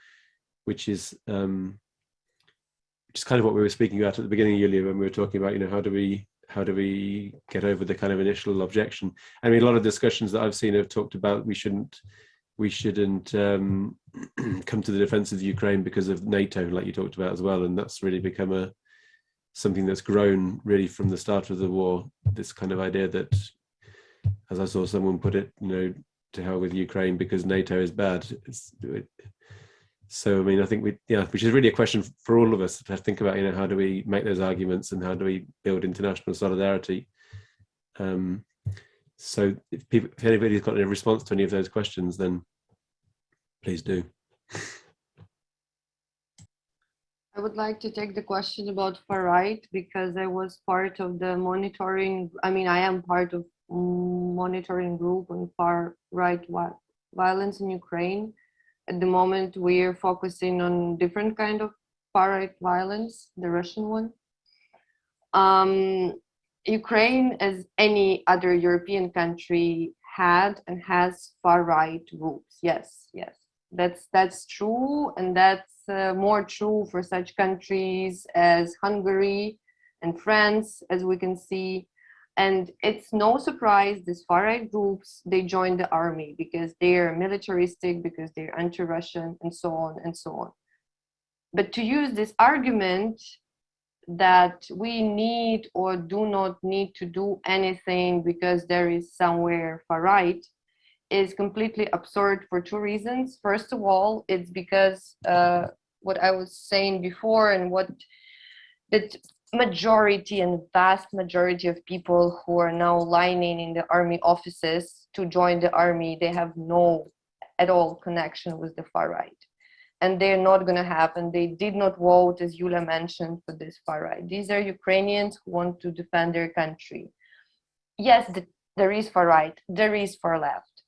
A: which is kind of what we were speaking about at the beginning, Yuliya, when we were talking about, how do we get over the kind of initial objection? I mean, a lot of discussions that I've seen have talked about we shouldn't come to the defense of Ukraine because of NATO, like you talked about as well, and that's really become something that's grown really from the start of the war, this kind of idea that, as I saw someone put it, to hell with Ukraine because NATO is bad. So, I mean, I think which is really a question for all of us to think about, how do we make those arguments and how do we build international solidarity? So if anybody's got any response to any of those questions, then please do.
D: I would like to take the question about far right because I was part of the monitoring. I mean, I am part of monitoring group on far right violence in Ukraine. At the moment, we're focusing on different kind of far right violence, the Russian one. Ukraine, as any other European country, had and has far right groups. Yes, that's true, and that's more true for such countries as Hungary and France, as we can see. And it's no surprise these far-right groups, they join the army because they're militaristic, because they're anti-Russian, and so on and so on. But to use this argument that we need or do not need to do anything because there is somewhere far-right is completely absurd for two reasons. First of all, it's because what I was saying before, and that majority and vast majority of people who are now lining in the army offices to join the army, they have no at all connection with the far right. And they're not going to happen. They did not vote, as Yulia mentioned, for this far right. These are Ukrainians who want to defend their country. Yes, there is far right, there is far left.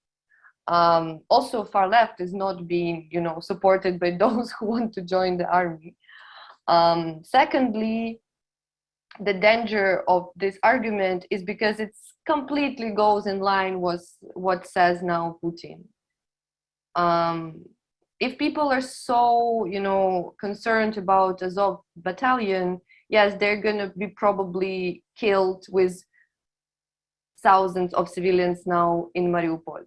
D: Also, far left is not being, supported by those who want to join the army. Secondly, the danger of this argument is because it completely goes in line with what says now Putin. If people are so, concerned about Azov battalion, yes, they're going to be probably killed with thousands of civilians now in Mariupol.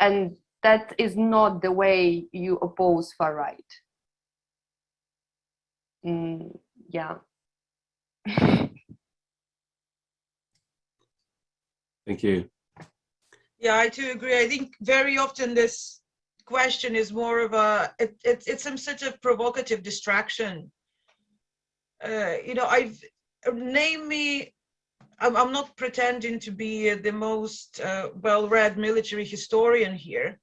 D: And that is not the way you oppose far right. Yeah.
A: Thank you.
B: Yeah, I too agree. I think very often this question is more of it's some sort of provocative distraction. I'm not pretending to be the most well-read military historian here,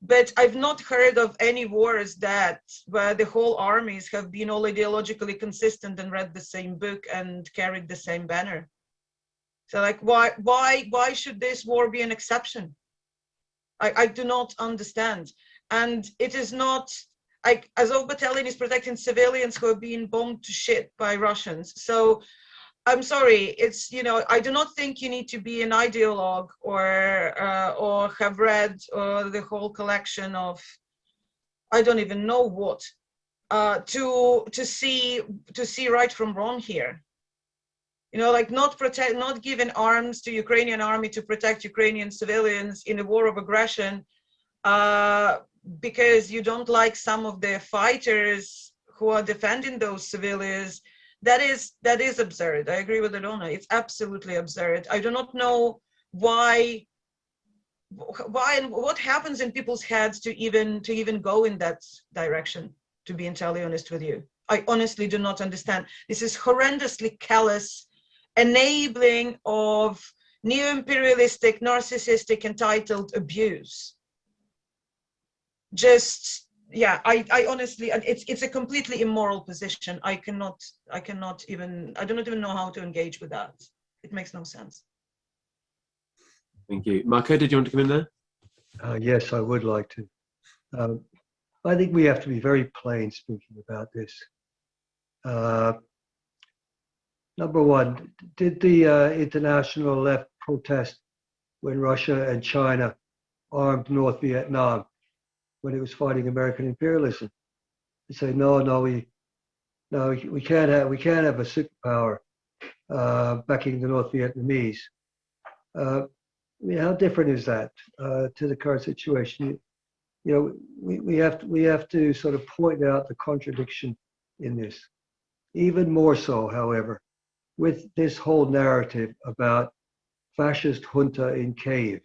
B: but I've not heard of any wars where the whole armies have been all ideologically consistent and read the same book and carried the same banner. So like, why should this war be an exception? I do not understand. And it is not, Azov battalion is protecting civilians who are being bombed to shit by Russians. So I'm sorry, I do not think you need to be an ideologue or have read the whole collection of, I don't even know what, to see right from wrong here. Not giving arms to Ukrainian army to protect Ukrainian civilians in a war of aggression because you don't like some of the fighters who are defending those civilians. That is absurd. I agree with Aliona. It's absolutely absurd. I do not know why and what happens in people's heads to even go in that direction, to be entirely honest with you. I honestly do not understand. This is horrendously callous enabling of neo-imperialistic, narcissistic, entitled abuse. Yeah, I honestly, it's a completely immoral position. I do not even know how to engage with that. It makes no sense.
A: Thank you. Marko, did you want to come in there?
C: Yes, I would like to. I think we have to be very plain speaking about this. Number one, did the international left protest when Russia and China armed North Vietnam when it was fighting American imperialism? They say no, we can't have a superpower backing the North Vietnamese. How different is that to the current situation? We have to sort of point out the contradiction in this. Even more so, however, with this whole narrative about fascist junta in Kyiv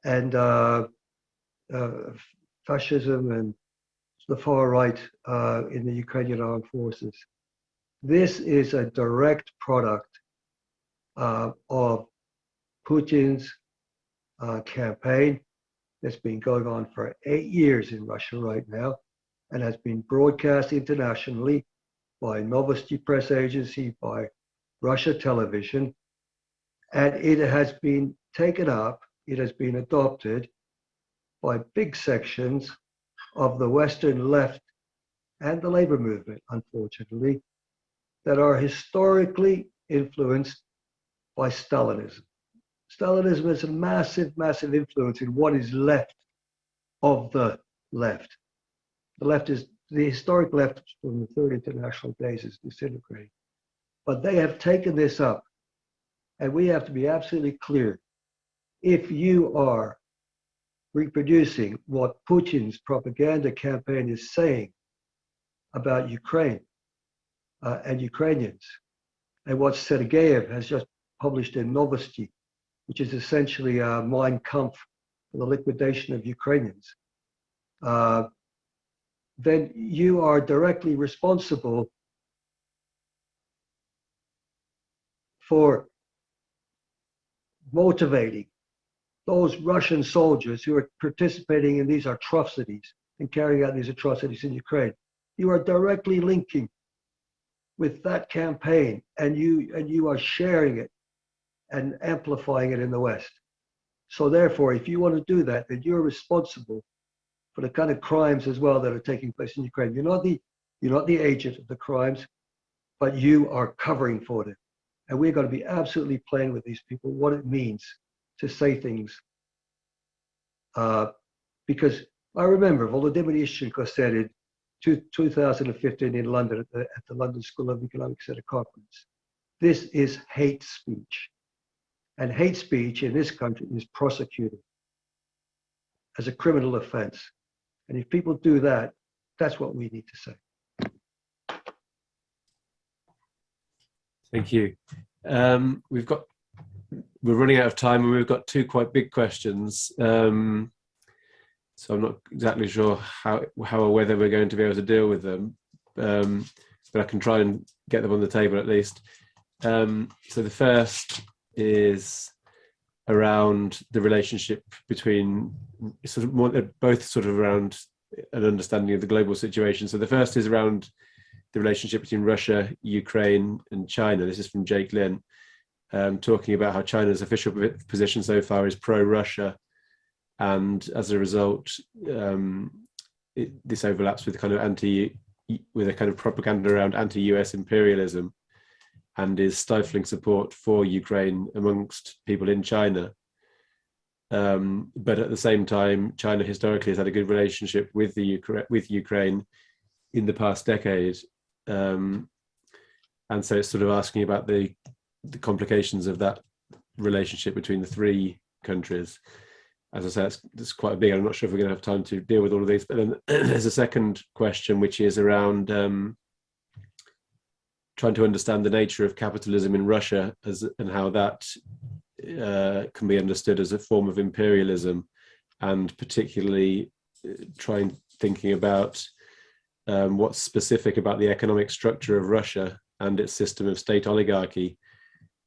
C: and fascism and the far right in the Ukrainian armed forces. This is a direct product of Putin's campaign that's been going on for 8 years in Russia right now and has been broadcast internationally by Novosti press agency, by Russia television, and it has been taken up, it has been adopted by big sections of the Western left and the labor movement, unfortunately, that are historically influenced by Stalinism. Stalinism is a massive, massive influence in what is left of the left. The historic left from the Third International days is disintegrating. But they have taken this up, and we have to be absolutely clear. If you are reproducing what Putin's propaganda campaign is saying about Ukraine and Ukrainians, and what Sergeyev has just published in Novosti, which is essentially a Mein Kampf for the liquidation of Ukrainians, then you are directly responsible for motivating those Russian soldiers who are participating in these atrocities and carrying out these atrocities in Ukraine. You are directly linking with that campaign, and you are sharing it and amplifying it in the West. So therefore, if you want to do that, then you're responsible for the kind of crimes as well that are taking place in Ukraine. You're not the agent of the crimes, but you are covering for them. And we're going to be absolutely plain with these people what it means to say things. Because I remember Volodymyr Yurchenko said in 2015 in London at the London School of Economics at a conference, this is hate speech. And hate speech in this country is prosecuted as a criminal offense. And if people do that, that's what we need to say.
A: Thank you. We're running out of time, and we've got two quite big questions. So I'm not exactly sure how or whether we're going to be able to deal with them, but I can try and get them on the table at least. So the first is around the relationship between both sort of around an understanding of the global situation. So the first is around the relationship between Russia, Ukraine, and China. This is from Jake Lynn, talking about how China's official position so far is pro-Russia, and as a result, this overlaps with kind of a kind of propaganda around anti-US imperialism, and is stifling support for Ukraine amongst people in China. But at the same time, China historically has had a good relationship with Ukraine in the past decade. And so it's sort of asking about the complications of that relationship between the three countries. As I said, it's quite big. I'm not sure if we're going to have time to deal with all of these. But then there's a second question, which is around trying to understand the nature of capitalism in Russia and how that can be understood as a form of imperialism, and particularly thinking about what's specific about the economic structure of Russia and its system of state oligarchy,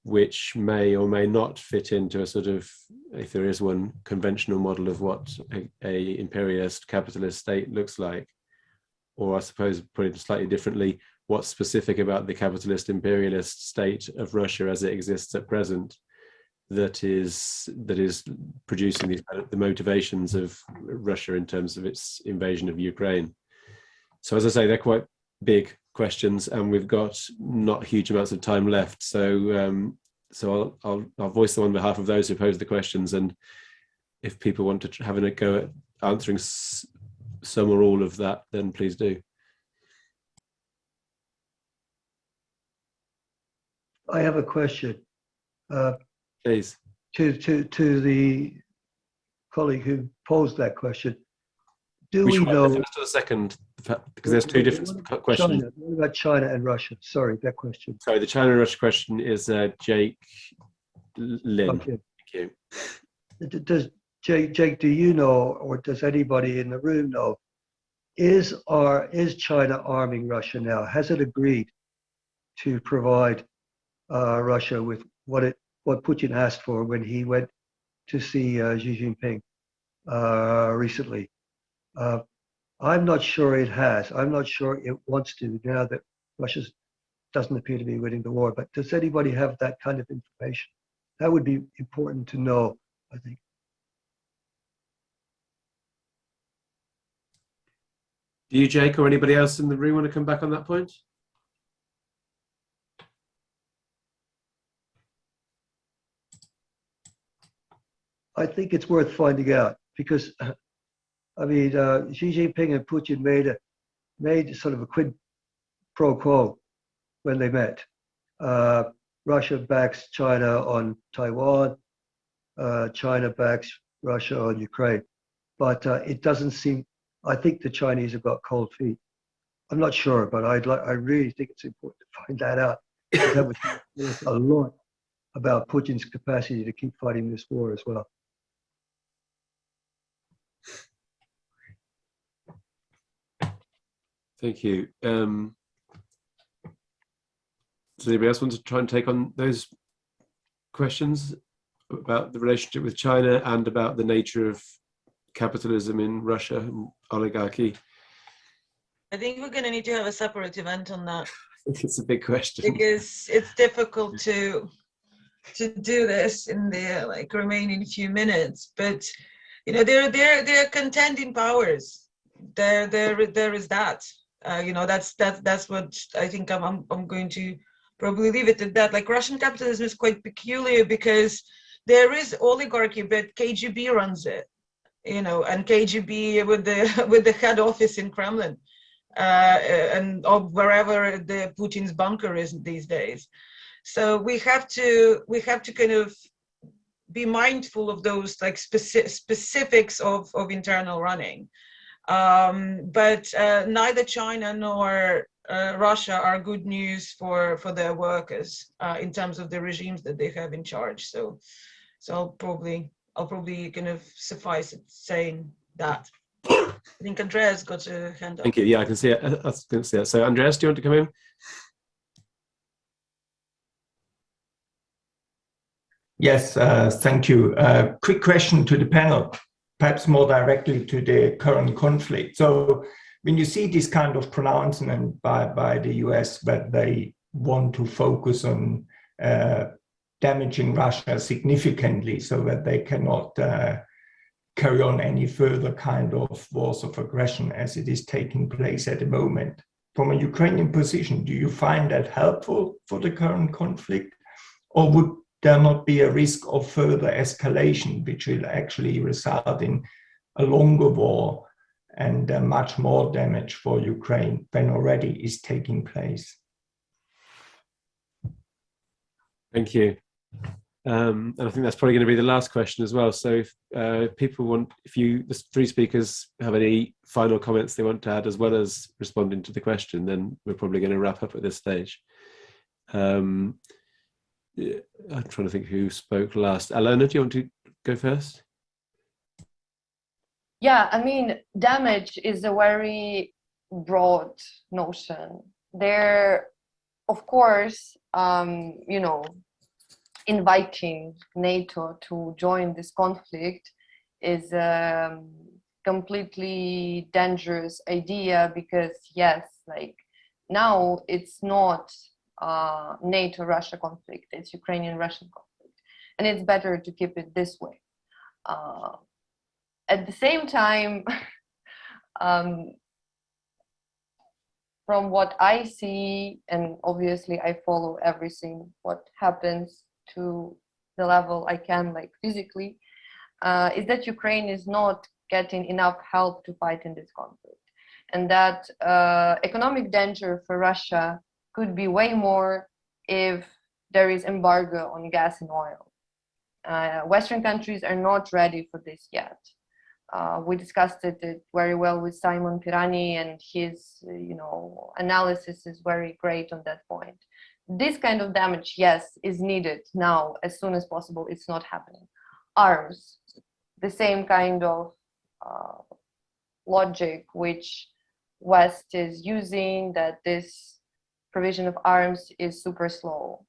A: which may or may not fit into a sort of, if there is one, conventional model of what a imperialist capitalist state looks like. Or I suppose, put it slightly differently, what's specific about the capitalist imperialist state of Russia as it exists at present that is producing the motivations of Russia in terms of its invasion of Ukraine. So as I say, they're quite big questions, and we've got not huge amounts of time left. So I'll voice them on behalf of those who pose the questions, and if people want to have a go at answering some or all of that, then please do.
C: I have a question.
A: Please.
C: To the colleague who posed that question.
A: Which
C: we
A: one,
C: know?
A: the first or the second? Because there's two different questions.
C: China. What about China and Russia? Sorry, that question.
A: Sorry, the China and Russia question is Jake Lynn.
C: Okay.
A: Thank you.
C: Does Jake, do you know, or does anybody in the room know, is China arming Russia now? Has it agreed to provide Russia with what Putin asked for when he went to see Xi Jinping recently? I'm not sure it has. I'm not sure it wants to now that Russia doesn't appear to be winning the war. But does anybody have that kind of information? That would be important to know, I think.
A: Do you, Jake, or anybody else in the room want to come back on that point?
C: I think it's worth finding out because, I mean, Xi Jinping and Putin made sort of a quid pro quo when they met. Russia backs China on Taiwan. China backs Russia on Ukraine. But it doesn't seem, I think the Chinese have got cold feet. I'm not sure, but I really think it's important to find that out. That would tell us a lot about Putin's capacity to keep fighting this war as well.
A: Thank you. Does anybody else want to try and take on those questions about the relationship with China and about the nature of capitalism in Russia and oligarchy?
B: I think we're going to need to have a separate event on that.
A: I think it's a big question.
B: Because it's difficult to do this in the remaining few minutes. But they're contending powers. There is that. That's what I think. I'm going to probably leave it at that. Like, Russian capitalism is quite peculiar because there is oligarchy, but KGB runs it. And KGB with the head office in Kremlin. Or wherever the Putin's bunker is these days. So we have to kind of be mindful of those specifics of internal running. But neither China nor Russia are good news for their workers in terms of the regimes that they have in charge. So I'll probably kind of suffice it saying that. I think Andreas got a hand up.
A: Thank you. Yeah, I can see it. I can see it. So, Andreas, do you want to come in?
E: Yes, thank you. Quick question to the panel, perhaps more directly to the current conflict. So, when you see this kind of pronouncement by the US that they want to focus on damaging Russia significantly so that they cannot carry on any further kind of wars of aggression as it is taking place at the moment. From a Ukrainian position, do you find that helpful for the current conflict? Or would there not be a risk of further escalation, which will actually result in a longer war and much more damage for Ukraine than already is taking place?
A: Thank you. And I think that's probably going to be the last question as well. So if people want, the three speakers have any final comments they want to add as well as responding to the question, then we're probably going to wrap up at this stage. I'm trying to think who spoke last. Aliona, do you want to go first?
D: Yeah, I mean, damage is a very broad notion. There, of course, inviting NATO to join this conflict is a completely dangerous idea because, yes, now it's not NATO-Russia conflict, it's Ukrainian-Russian conflict. And it's better to keep it this way. At the same time, from what I see, and obviously I follow everything what happens to the level I can, physically, is that Ukraine is not getting enough help to fight in this conflict. And that economic danger for Russia could be way more if there is embargo on gas and oil. Western countries are not ready for this yet. We discussed it very well with Simon Pirani, and his analysis is very great on that point. This kind of damage, yes, is needed now as soon as possible. It's not happening. Arms, the same kind of logic which West is using, that this provision of arms is super slow.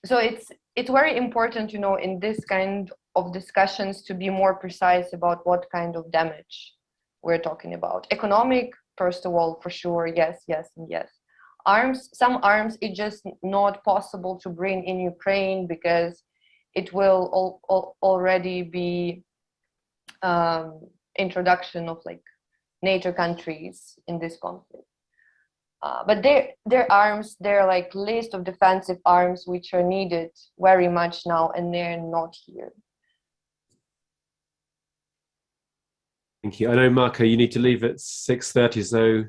D: So it's very important, in this kind of discussions to be more precise about what kind of damage we're talking about. Economic, first of all, for sure, yes, and yes. Arms, some arms, it's just not possible to bring in Ukraine because it will already be introduction of NATO countries in this conflict. But their arms, they're list of defensive arms which are needed very much now, and they're not here.
A: Thank you. I know, Marko, you need to leave at 6:30, so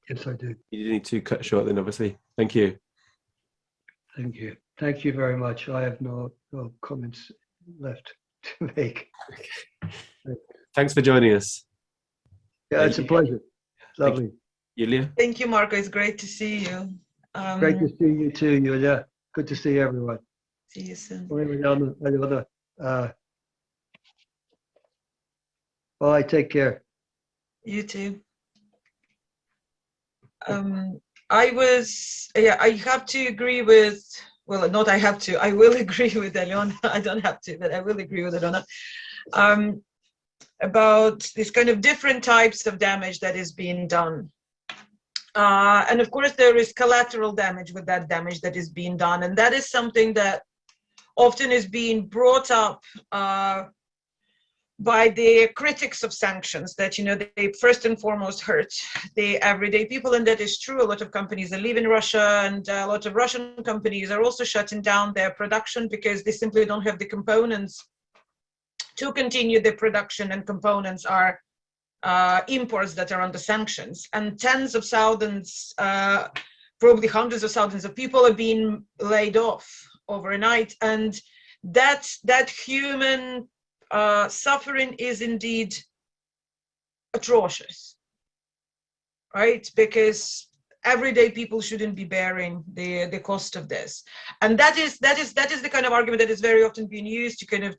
C: Yes, I do.
A: you need to cut short then, obviously. Thank you.
C: Thank you. Thank you very much. I have no comments left to make.
A: Thanks for joining us.
C: Yeah, it's a pleasure. Lovely.
A: Yuliya?
B: Thank you, Marko. It's great to see you.
C: Great to see you too, Yuliya. Good to see everyone.
B: See you soon.
C: Bye, take care.
B: You too. I have to agree with, well, not I have to, I will agree with Aliona. I don't have to, but I will agree with Aliona about these kind of different types of damage that is being done. And of course, there is collateral damage with that damage that is being done. And that is something that often is being brought up by the critics of sanctions, that, you know, they first and foremost hurt the everyday people. And that is true. A lot of companies that live in Russia, and a lot of Russian companies are also shutting down their production because they simply don't have the components to continue the production, and components are imports that are under sanctions. And tens of thousands, probably hundreds of thousands of people are being laid off overnight. And that human suffering is indeed atrocious, right? Because everyday people shouldn't be bearing the cost of this. And that is the kind of argument that is very often being used to kind of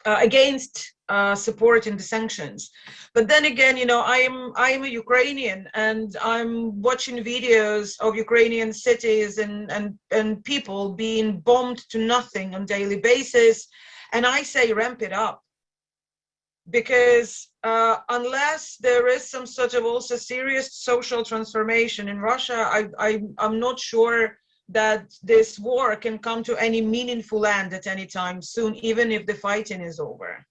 B: against supporting the sanctions. But then again, you know, I am a Ukrainian, and I'm watching videos of Ukrainian cities and people being bombed to nothing on a daily basis. And I say ramp it up, because unless there is some sort of also serious social transformation in Russia, I'm not sure that this war can come to any meaningful end at any time soon, even if the fighting is over.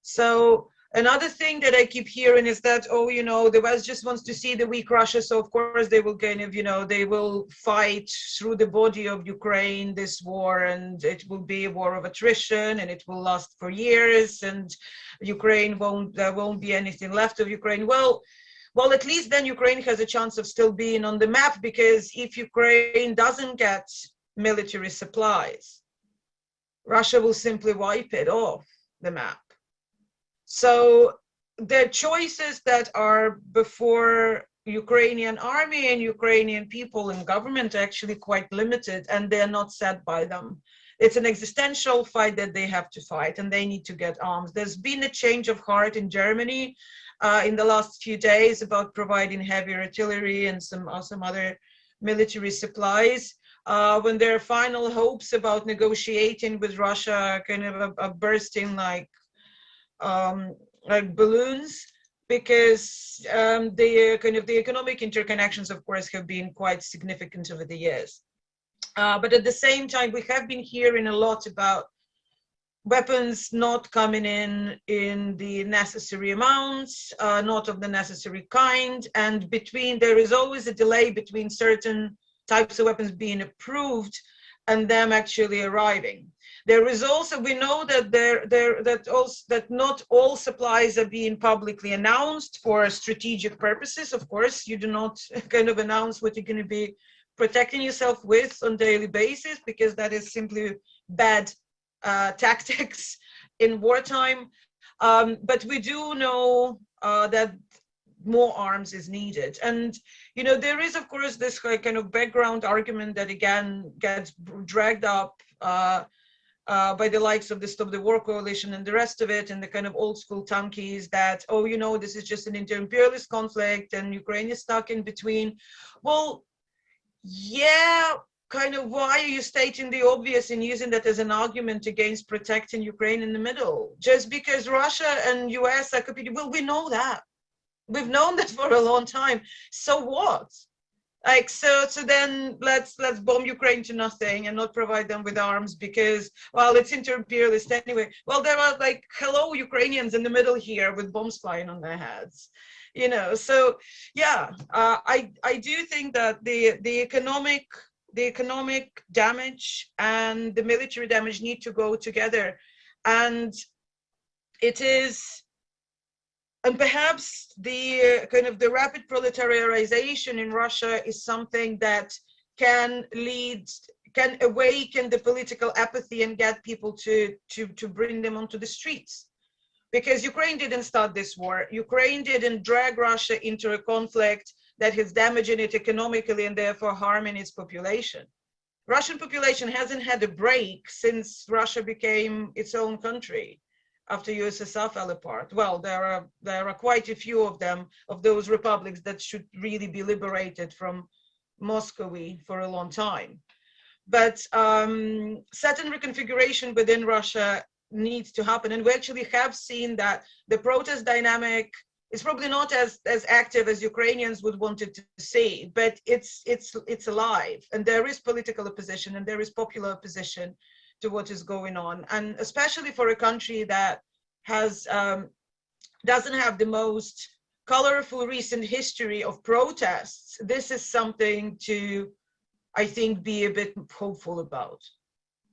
B: So another thing that I keep hearing is that, oh, you know, the West just wants to see the weak Russia, so of course they will kind of, you know, they will fight through the body of Ukraine this war, and it will be a war of attrition, and it will last for years, and there won't be anything left of Ukraine. Well, at least then Ukraine has a chance of still being on the map, because if Ukraine doesn't get military supplies, Russia will simply wipe it off the map. So the choices that are before Ukrainian army and Ukrainian people and government are actually quite limited, and they're not set by them. It's an existential fight that they have to fight, and they need to get arms. There's been a change of heart in Germany in the last few days about providing heavy artillery and some other military supplies. When their final hopes about negotiating with Russia kind of are bursting like balloons, because the economic interconnections, of course, have been quite significant over the years. But at the same time, we have been hearing a lot about weapons not coming in the necessary amounts, not of the necessary kind, and there is always a delay between certain types of weapons being approved and them actually arriving. There is also, we know that that not all supplies are being publicly announced for strategic purposes. Of course, you do not kind of announce what you're going to be protecting yourself with on a daily basis, because that is simply bad tactics in wartime. But we do know that more arms is needed. And, you know, there is, of course, this kind of background argument that again gets dragged up by the likes of the Stop the War Coalition and the rest of it, and the kind of old school tankies that, oh, you know, this is just an inter-imperialist conflict and Ukraine is stuck in between. Well, yeah, kind of, why are you stating the obvious and using that as an argument against protecting Ukraine in the middle? Just because Russia and US are competing? Well, we know that. We've known that for a long time. So what? Like, so then let's bomb Ukraine to nothing and not provide them with arms because, well, it's inter-imperialist anyway. Well, there are like, hello, Ukrainians in the middle here with bombs flying on their heads. You know, so yeah, I do think that the economic damage and the military damage need to go together, and it is, and perhaps the kind of the rapid proletariarization in Russia is something that can awaken the political apathy and get people to bring them onto the streets. Because Ukraine didn't start this war. Ukraine didn't drag Russia into a conflict that is damaging it economically and therefore harming its population. Russian population hasn't had a break since Russia became its own country. after USSR fell apart. Well, there are quite a few of them, of those republics that should really be liberated from Moscow for a long time. But certain reconfiguration within Russia needs to happen, and we actually have seen that the protest dynamic is probably not as active as Ukrainians would want it to see, but it's alive, and there is political opposition and there is popular opposition to what is going on, and especially for a country that has doesn't have the most colorful recent history of protests. This is something to, I think, be a bit hopeful about.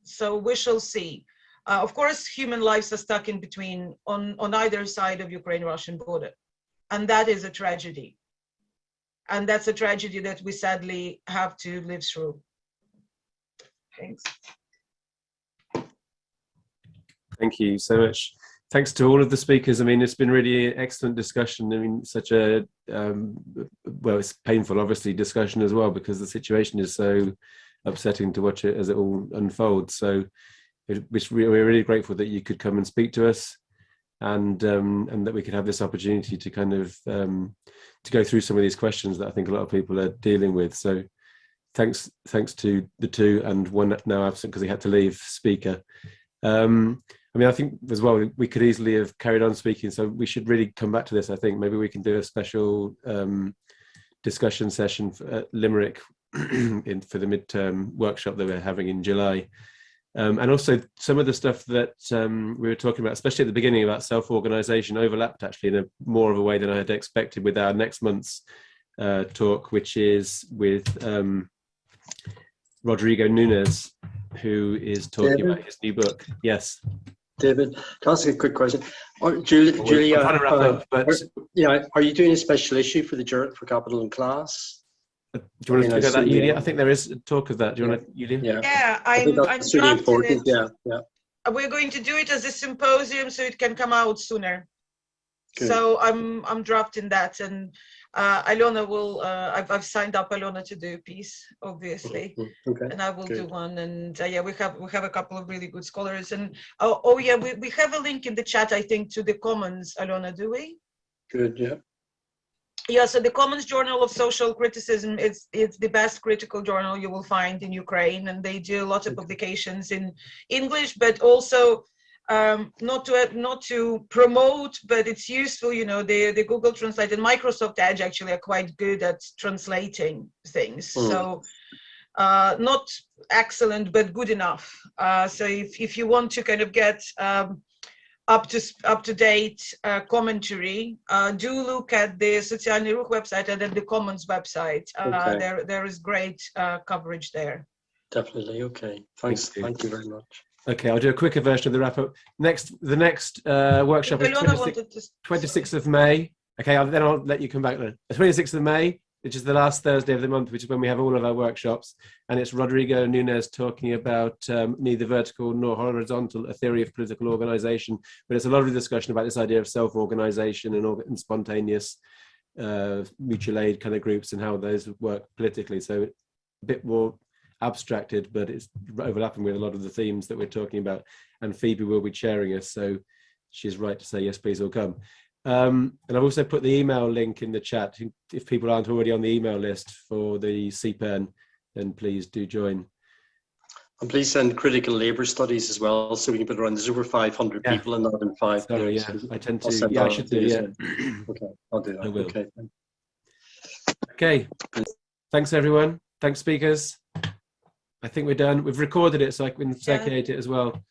B: So we shall see. Of course, human lives are stuck in between on either side of Ukraine-Russian border. And that is a tragedy. And that's a tragedy that we sadly have to live through. Thanks.
A: Thank you so much. Thanks to all of the speakers. I mean, it's been really an excellent discussion. I mean, such a, well, it's painful, obviously, discussion as well, because the situation is so upsetting to watch it as it all unfolds. So we're really grateful that you could come and speak to us, and that we could have this opportunity to kind of to go through some of these questions that I think a lot of people are dealing with. So thanks to the two, and one now absent because he had to leave, speaker. I mean, I think as well, we could easily have carried on speaking, so we should really come back to this. I think maybe we can do a special discussion session at Limerick for the midterm workshop that we're having in July. And also some of the stuff that we were talking about, especially at the beginning about self-organisation, overlapped actually in a more of a way than I had expected with our next month's talk, which is with Rodrigo Nunes, who is talking about his new book. Yes.
F: David, can I ask a quick question? Juliya, are you doing a special issue for for Capital and Class?
A: Do you want to speak about that, Yuliya? I think there is talk of that. Do you want to, Yuliya?
B: Yeah,
F: I think that's really important. Yeah.
B: We're going to do it as a symposium, so it can come out sooner. Good. So I'm drafting that, and Aliona will. I've signed up Aliona to do a piece, obviously, okay. And I will do one. And yeah, we have a couple of really good scholars. And oh yeah, we have a link in the chat, I think, to the Commons. Aliona, do we?
F: Good. Yeah.
B: Yeah. So the Commons Journal of Social Criticism it's the best critical journal you will find in Ukraine, and they do a lot of publications in English, but also. Not to promote, but it's useful, you know, the Google Translate and Microsoft Edge actually are quite good at translating things. So not excellent, but good enough. So if you want to kind of get up to date commentary, do look at the Socialny Ruch website and then the Commons website. There is great coverage there.
F: Definitely. Okay. Thanks. Thank you very much.
A: Okay, I'll do a quicker version of the wrap-up. The next workshop is 26th of May. Okay, then I'll let you come back then. The 26th of May, which is the last Thursday of the month, which is when we have all of our workshops. And it's Rodrigo Nunes talking about neither vertical nor horizontal, a theory of political organization. But it's a lovely discussion about this idea of self-organization and spontaneous mutual aid kind of groups and how those work politically. So a bit more abstracted, but it's overlapping with a lot of the themes that we're talking about. And Phoebe will be chairing us, so she's right to say yes, please, or come. And I've also put the email link in the chat. If people aren't already on the email list for the CPEN, then please do join.
F: And please send critical labour studies as well, so we can put it around. There's over 500 people in that in 5 days.
A: Sorry, I tend to. Yeah, I should do. Yeah.
F: Okay, I'll do that.
A: I will.
F: Okay.
A: Okay. Thanks, everyone. Thanks, speakers. I think we're done. We've recorded it, so I can circulate it as well.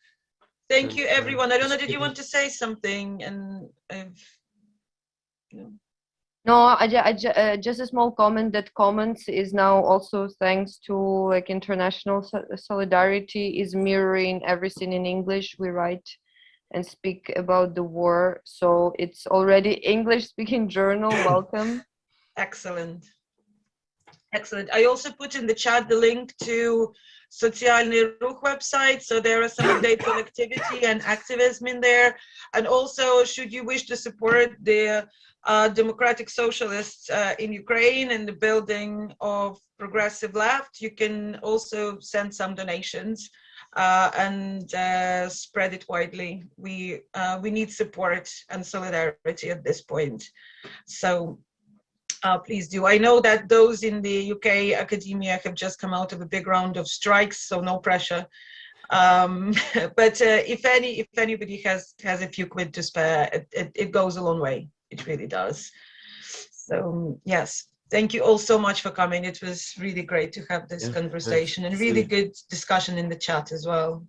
B: Thank you, everyone. I don't know, did you want to say something? And
D: No, just a small comment that Commons is now also, thanks to like international solidarity, is mirroring everything in English we write and speak about the war. So it's already English-speaking journal. Welcome.
B: Excellent. Excellent. I also put in the chat the link to Socialny Ruch website. So there are some updates on activity and activism in there. And also, should you wish to support the democratic socialists in Ukraine and the building of progressive left, you can also send some donations. and spread it widely. We need support and solidarity at this point. So please do. I know that those in the UK academia have just come out of a big round of strikes, so no pressure. But if anybody has a few quid to spare, it goes a long way. It really does. So yes, thank you all so much for coming. It was really great to have this conversation and really good discussion in the chat as well.